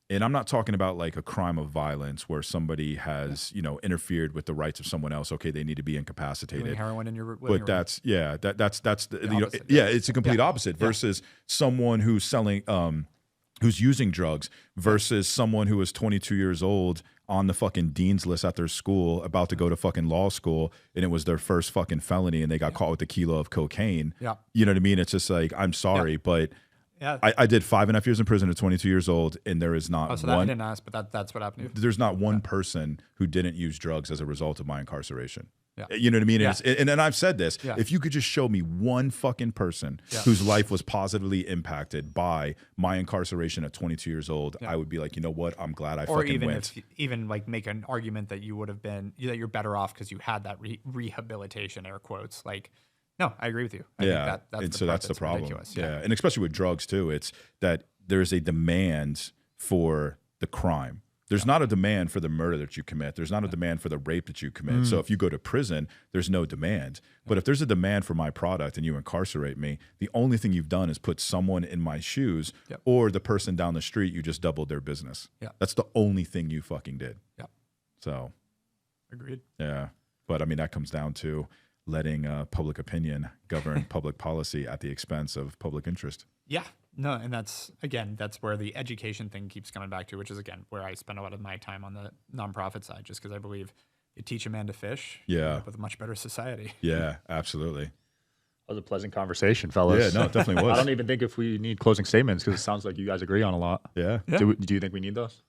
Speaker 2: and I'm not talking about like a crime of violence where somebody has, interfered with the rights of someone else. Okay. They need to be incapacitated.
Speaker 1: Doing heroin in your
Speaker 2: but that's it's a complete opposite versus someone who's selling, who's using drugs versus someone who is 22 years old on the fucking dean's list at their school about to go to fucking law school and it was their first fucking felony and they got caught with a kilo of cocaine. You know what I mean? It's just like, I'm sorry, but
Speaker 1: Yeah.
Speaker 2: I did 5.5 years in prison at 22 years old, and there is not
Speaker 1: So that I
Speaker 2: one.
Speaker 1: didn't ask, but that's what happened to you.
Speaker 2: There's not one person who didn't use drugs as a result of my incarceration.
Speaker 1: Yeah.
Speaker 2: You know what I mean?
Speaker 1: Yeah.
Speaker 2: And I've said this.
Speaker 1: Yeah.
Speaker 2: If you could just show me one fucking person whose life was positively impacted by my incarceration at 22 years old, I would be like, you know what? I'm glad I fucking went.
Speaker 1: Or even like make an argument that you would have been, that you're better off because you had that rehabilitation, air quotes. Like, no, I agree with you. I think that's the problem.
Speaker 2: Ridiculous. Yeah. And especially with drugs too, it's that there's a demand for the crime. There's not a demand for the murder that you commit. There's not a demand for the rape that you commit. So if you go to prison, there's no demand. But if there's a demand for my product and you incarcerate me, the only thing you've done is put someone in my shoes or the person down the street, you just doubled their business.
Speaker 1: Yeah.
Speaker 2: That's the only thing you fucking did.
Speaker 1: Yeah.
Speaker 2: So.
Speaker 1: Agreed.
Speaker 2: Yeah. But I mean, that comes down to letting public opinion govern public policy at the expense of public interest.
Speaker 1: Yeah. No, and that's where the education thing keeps coming back to, which is, again, where I spend a lot of my time on the nonprofit side, just because I believe you teach a man to fish, you end up with a much better society.
Speaker 2: Yeah, absolutely.
Speaker 3: That was a pleasant conversation, fellas.
Speaker 2: Yeah, no, it definitely was.
Speaker 3: I don't even think if we need closing statements, because it sounds like you guys agree on a lot.
Speaker 2: Yeah.
Speaker 3: Do you think we need those?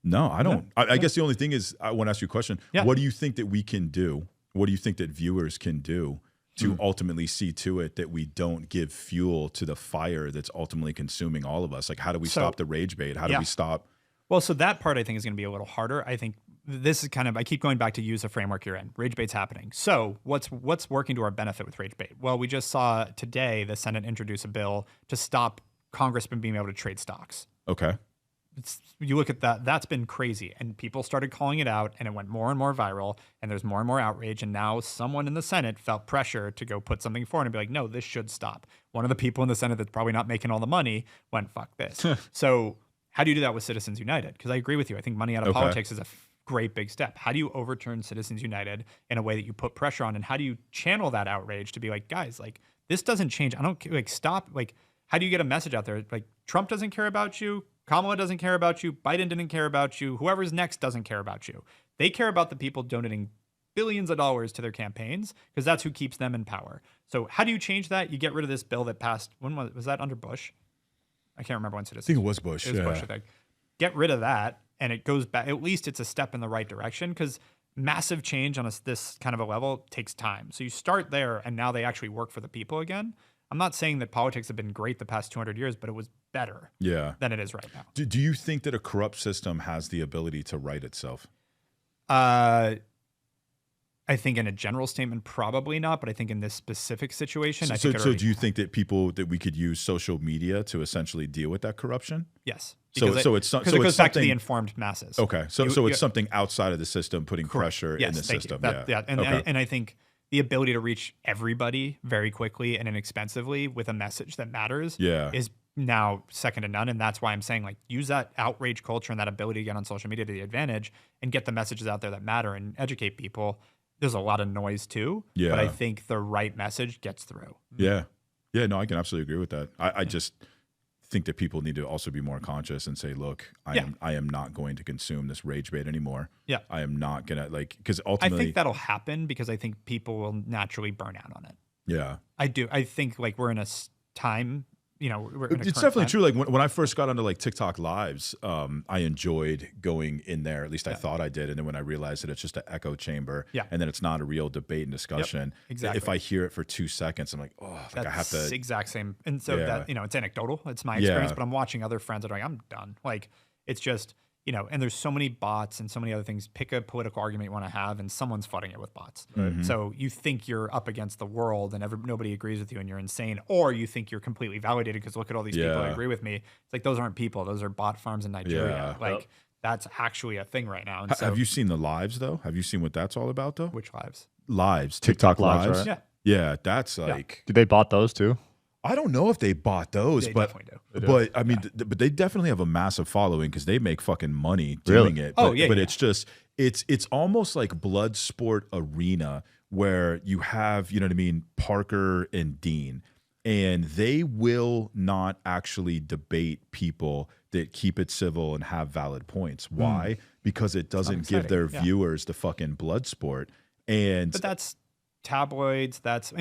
Speaker 2: No, I don't. I guess the only thing is, I want to ask you a question. What do you think that we can do? What do you think that viewers can do to ultimately see to it that we don't give fuel to the fire that's ultimately consuming all of us? Like, how do we stop the rage bait? How do we stop?
Speaker 1: Well, so that part I think is going to be a little harder. I think this is kind of, I keep going back to use the framework you're in. Rage bait's happening. So what's working to our benefit with rage bait? Well, we just saw today the Senate introduce a bill to stop Congress from being able to trade stocks.
Speaker 2: Okay.
Speaker 1: You look at that, that's been crazy. And people started calling it out, and it went more and more viral, and there's more and more outrage. And now someone in the Senate felt pressure to go put something forward and be like, no, this should stop. One of the people in the Senate that's probably not making all the money went, fuck this. So how do you do that with Citizens United? Because I agree with you. I think money out of politics is a great big step. How do you overturn Citizens United in a way that you put pressure on? And how do you channel that outrage to be like, guys, like, this doesn't change. I don't, like, stop. Like, how do you get a message out there? Like, Trump doesn't care about you. Kamala doesn't care about you. Biden didn't care about you. Whoever's next doesn't care about you. They care about the people donating billions of dollars to their campaigns because that's who keeps them in power. So how do you change that? You get rid of this bill that passed. When was that under Bush? I can't remember when Citizens.
Speaker 2: I think it was Bush.
Speaker 1: It was Bush, I think. Get rid of that, and it goes back. At least it's a step in the right direction, because massive change on this kind of a level takes time. So you start there, and now they actually work for the people again. I'm not saying that politics have been great the past 200 years, but it was better than it is right now.
Speaker 2: Do you think that a corrupt system has the ability to right itself?
Speaker 1: I think in a general statement, probably not. But I think in this specific situation,
Speaker 2: so do you think that we could use social media to essentially deal with that corruption?
Speaker 1: Yes.
Speaker 2: Because it goes
Speaker 1: back to the informed masses.
Speaker 2: Okay. So it's something outside of the system putting pressure in the system.
Speaker 1: And I think the ability to reach everybody very quickly and inexpensively with a message that matters is now second to none. And that's why I'm saying, like, use that outrage culture and that ability to get on social media to the advantage and get the messages out there that matter and educate people. There's a lot of noise too, but I think the right message gets through.
Speaker 2: Yeah. Yeah, no, I can absolutely agree with that. I just think that people need to also be more conscious and say, look, I am not going to consume this rage bait anymore. Yeah. I am not going to, like, because ultimately.
Speaker 1: I think that'll happen because I think people will naturally burn out on it.
Speaker 2: Yeah.
Speaker 1: I do. I think, like, we're in a time, we're in a
Speaker 2: it's definitely true. Like when I first got onto like TikTok lives, I enjoyed going in there. At least I thought I did. And then when I realized that it's just an echo chamber, and then it's not a real debate and discussion.
Speaker 1: Exactly.
Speaker 2: If I hear it for 2 seconds, I'm like, I have to.
Speaker 1: Exact same. And so that it's anecdotal. It's my experience, but I'm watching other friends that are like, I'm done. Like, it's just. And there's so many bots and so many other things. Pick a political argument you want to have, and someone's flooding it with bots. Mm-hmm. So you think you're up against the world, and nobody agrees with you, and you're insane, or you think you're completely validated because look at all these people that agree with me. It's like, those aren't people; those are bot farms in Nigeria. Like, that's actually a thing right now. And so,
Speaker 2: have you seen the lives though? Have you seen what that's all about though?
Speaker 1: Which lives?
Speaker 2: Lives, TikTok lives.
Speaker 3: Right?
Speaker 2: Yeah, that's like.
Speaker 3: Do they bot those too?
Speaker 2: I don't know if they bought those, but I mean, but they definitely have a massive following because they make fucking money doing it. But, it's just it's almost like blood sport arena where you have, you know what I mean, Parker and Dean, and they will not actually debate people that keep it civil and have valid points. Why? Because it doesn't give their viewers the fucking blood sport. But
Speaker 1: that's tabloids. This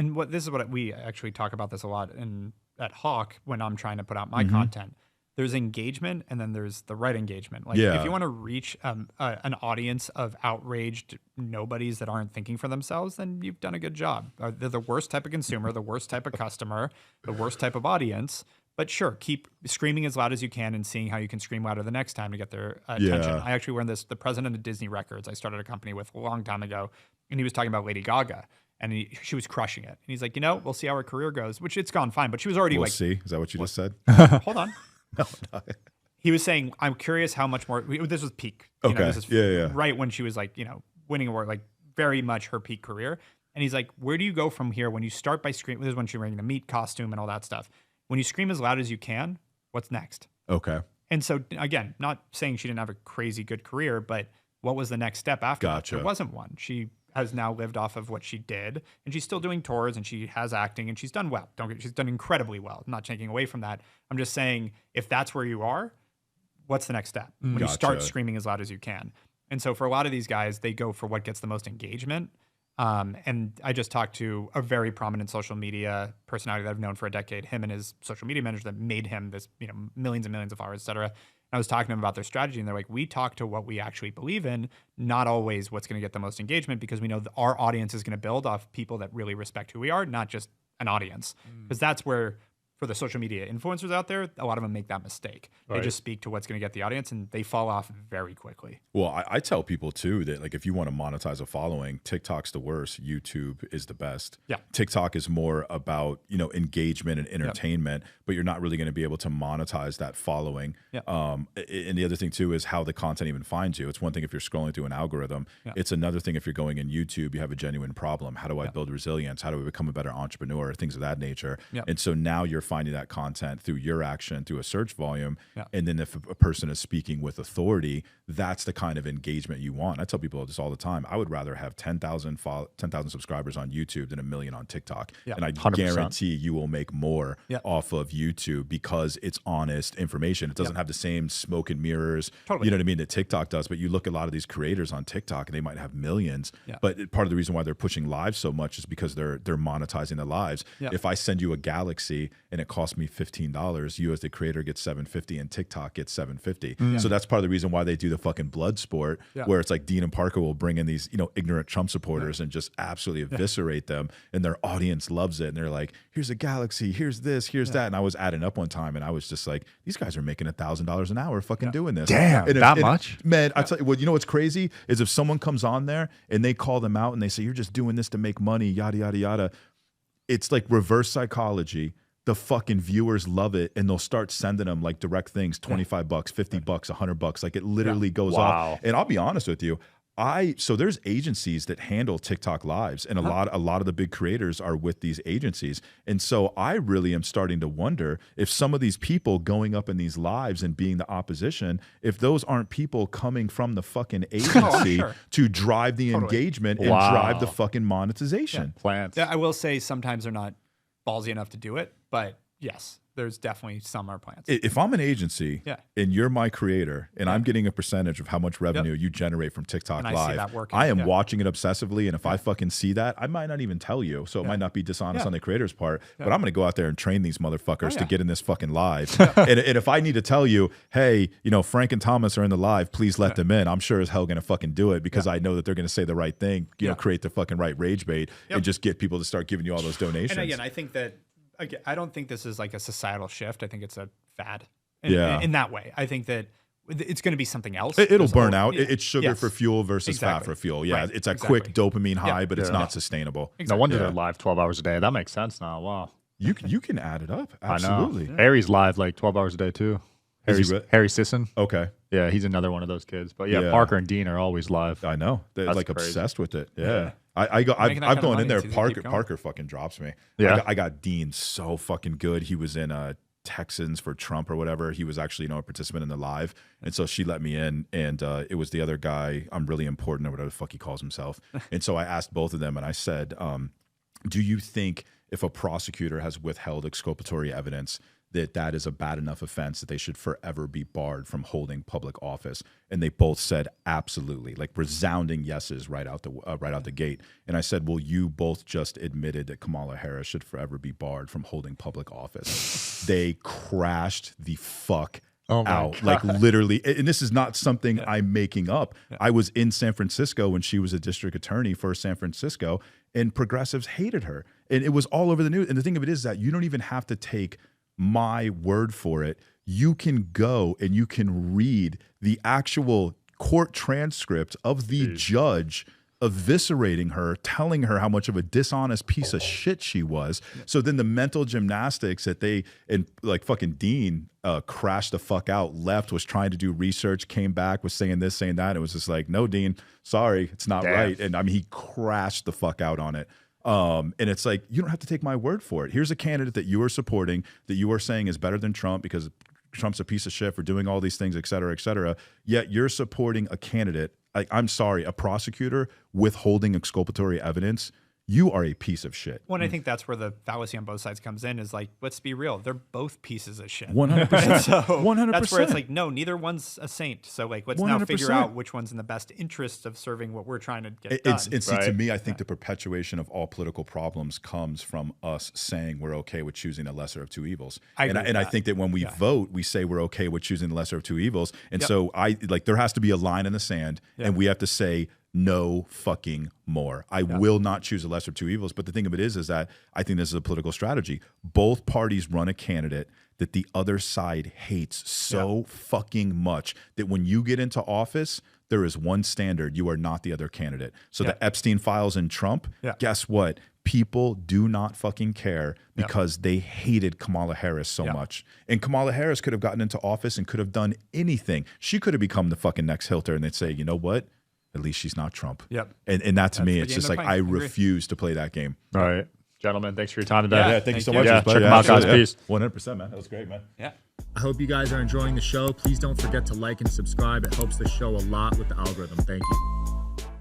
Speaker 1: is what we actually talk about this a lot in at Hawk when I'm trying to put out my content. There's engagement, and then there's the right engagement. Like
Speaker 2: Yeah.
Speaker 1: if you want to reach an audience of outraged nobodies that aren't thinking for themselves, then you've done a good job. They're the worst type of consumer, the worst type of customer, the worst type of audience. But sure, keep screaming as loud as you can and seeing how you can scream louder the next time to get their attention.
Speaker 2: Yeah.
Speaker 1: I actually learned this. The president of Disney Records, I started a company with a long time ago, and he was talking about Lady Gaga. And she was crushing it. And he's like, we'll see how her career goes, which it's gone fine. But she was already
Speaker 2: We'll see. Is that what you just said?
Speaker 1: Hold on.
Speaker 2: No.
Speaker 1: He was saying, I'm curious how much more. This was peak.
Speaker 2: Okay.
Speaker 1: This is
Speaker 2: Yeah.
Speaker 1: right when she was like, winning award, like very much her peak career. And he's like, where do you go from here when you start by screaming? This is when she's wearing the meat costume and all that stuff. When you scream as loud as you can, what's next?
Speaker 2: Okay.
Speaker 1: And so, again, not saying she didn't have a crazy good career, but what was the next step after that?
Speaker 2: Gotcha.
Speaker 1: There wasn't one. She has now lived off of what she did, and she's still doing tours, and she has acting, and she's done well. She's done incredibly well. I'm not taking away from that. I'm just saying, if that's where you are, what's the next step? When you start screaming as loud as you can. And so for a lot of these guys, they go for what gets the most engagement. And I just talked to a very prominent social media personality that I've known for a decade, him and his social media manager that made him this, millions and millions of followers, et cetera. I was talking to them about their strategy, and they're like, we talk to what we actually believe in, not always what's going to get the most engagement, because we know that our audience is going to build off people that really respect who we are, not just an audience. Because that's where, for the social media influencers out there, a lot of them make that mistake. They just speak to what's going to get the audience, and they fall off very quickly.
Speaker 2: Well, I tell people too that, like, if you want to monetize a following, TikTok's the worst. YouTube is the best.
Speaker 1: Yeah.
Speaker 2: TikTok is more about, engagement and entertainment, but you're not really going to be able to monetize that following.
Speaker 1: Yeah.
Speaker 2: And the other thing too is how the content even finds you. It's one thing if you're scrolling through an algorithm. Yeah. It's another thing if you're going in YouTube, you have a genuine problem. How do I build resilience? How do I become a better entrepreneur? Things of that nature. Yeah. And so now you're finding that content through your action, through a search volume. Yeah. And then if a person is speaking with authority, that's the kind of engagement you want. I tell people this all the time. I would rather have 10,000 subscribers on YouTube than 1 million on TikTok. Yeah. And I 100%. Guarantee you will make more off of YouTube because it's honest information. It doesn't have the same smoke and mirrors, you know what I mean, that TikTok does. But you look at a lot of these creators on TikTok and they might have millions. Yeah. But part of the reason why they're pushing live so much is because they're monetizing their lives. Yeah. If I send you a galaxy and it costs me $15, you as the creator get $750 and TikTok gets $750. Mm. So that's part of the reason why they do the fucking blood sport, where it's like Dean and Parker will bring in these, ignorant Trump supporters and just absolutely eviscerate them, and their audience loves it. And they're like, here's a galaxy, here's this, here's that. And I was adding up one time and I was just like, these guys are making $1,000 an hour fucking doing this.
Speaker 3: Damn, that much?
Speaker 2: Man, I tell you what, what's crazy is if someone comes on there and they call them out and they say, you're just doing this to make money, yada, yada, yada. It's like reverse psychology. The fucking viewers love it, and they'll start sending them like direct things, $25, $50, $100. Like it literally goes off. And I'll be honest with you, so there's agencies that handle TikTok lives, and a lot of the big creators are with these agencies. And so I really am starting to wonder if some of these people going up in these lives and being the opposition, if those aren't people coming from the fucking agency to drive the engagement and drive the fucking monetization.
Speaker 3: Plants.
Speaker 1: Yeah, I will say sometimes they're not ballsy enough to do it, but yes, there's definitely some are plants.
Speaker 2: If I'm an agency and you're my creator and I'm getting a percentage of how much revenue you generate from TikTok
Speaker 1: and
Speaker 2: Live, I am watching it obsessively. And if I fucking see that, I might not even tell you. So it might not be dishonest on the creator's part, but I'm going to go out there and train these motherfuckers to get in this fucking live. And if I need to tell you, hey, Frank and Thomas are in the live, please let them in. I'm sure as hell going to fucking do it because I know that they're going to say the right thing, create the fucking right rage bait and just get people to start giving you all those donations.
Speaker 1: And again, I think that, I don't think this is like a societal shift. I think it's a fad in that way. I think that it's going to be something else.
Speaker 2: It'll burn out. It's sugar for fuel versus fat for fuel. Yeah, it's a quick dopamine high, but it's not sustainable.
Speaker 3: No wonder they're live 12 hours a day. That makes sense now. Wow.
Speaker 2: You can add it up. Absolutely.
Speaker 3: I know. Harry's live like 12 hours a day too. Harry Sisson.
Speaker 2: Okay.
Speaker 3: Yeah, he's another one of those kids. But Parker and Dean are always live.
Speaker 2: I know. They're like crazy. Obsessed with it. Yeah. I've gone in there. Parker fucking drops me. Yeah. I got Dean so fucking good. He was in Texans for Trump or whatever. He was actually a participant in the live, and so she let me in, and it was the other guy. I'm really important or whatever the fuck he calls himself. And so I asked both of them, and I said, do you think if a prosecutor has withheld exculpatory evidence that is a bad enough offense that they should forever be barred from holding public office. And they both said absolutely, like resounding yeses right out the gate. And I said, well, you both just admitted that Kamala Harris should forever be barred from holding public office. They crashed the fuck out, like literally. And this is not something I'm making up. I was in San Francisco when she was a district attorney for San Francisco, and progressives hated her. And it was all over the news. And the thing of it is that you don't even have to take my word for it. You can go and you can read the actual court transcript of the judge eviscerating her, telling her how much of a dishonest piece of shit she was. So then the mental gymnastics that like fucking Dean crashed the fuck out, left, was trying to do research, came back, was saying this, saying that. It was just like, no, Dean, sorry, it's not right. And I mean, he crashed the fuck out on it. And it's like, you don't have to take my word for it. Here's a candidate that you are supporting, that you are saying is better than Trump because Trump's a piece of shit for doing all these things, et cetera, et cetera. Yet you're supporting a candidate, I'm sorry, a prosecutor withholding exculpatory evidence. You are a piece of shit.
Speaker 1: Well, and I think that's where the fallacy on both sides comes in, is like, let's be real. They're both pieces of shit.
Speaker 2: 100%.
Speaker 1: So
Speaker 2: 100%.
Speaker 1: That's where it's like, no, neither one's a saint. So like, let's now
Speaker 2: 100%.
Speaker 1: figure out which one's in the best interest of serving what we're trying to get done.
Speaker 2: And see, to me, I think the perpetuation of all political problems comes from us saying we're okay with choosing the lesser of two evils. I think that when we vote, we say we're okay with choosing the lesser of two evils. And so there has to be a line in the sand, and we have to say, no fucking more. I will not choose the lesser of two evils. But the thing of it is that I think this is a political strategy. Both parties run a candidate that the other side hates so fucking much that when you get into office, there is one standard. You are not the other candidate. So the Epstein files and Trump, guess what? People do not fucking care because they hated Kamala Harris so much. And Kamala Harris could have gotten into office and could have done anything. She could have become the fucking next Hilter, and they'd say, you know what? At least she's not Trump. And that to me, it's just like, I refuse to play that game.
Speaker 3: All right. Gentlemen, thanks for your time today.
Speaker 2: Yeah, thank you so much.
Speaker 3: Check them out, guys. Peace.
Speaker 2: 100%, man. That was great, man.
Speaker 1: Yeah.
Speaker 4: I hope you guys are enjoying the show. Please don't forget to like and subscribe. It helps the show a lot with the algorithm. Thank you.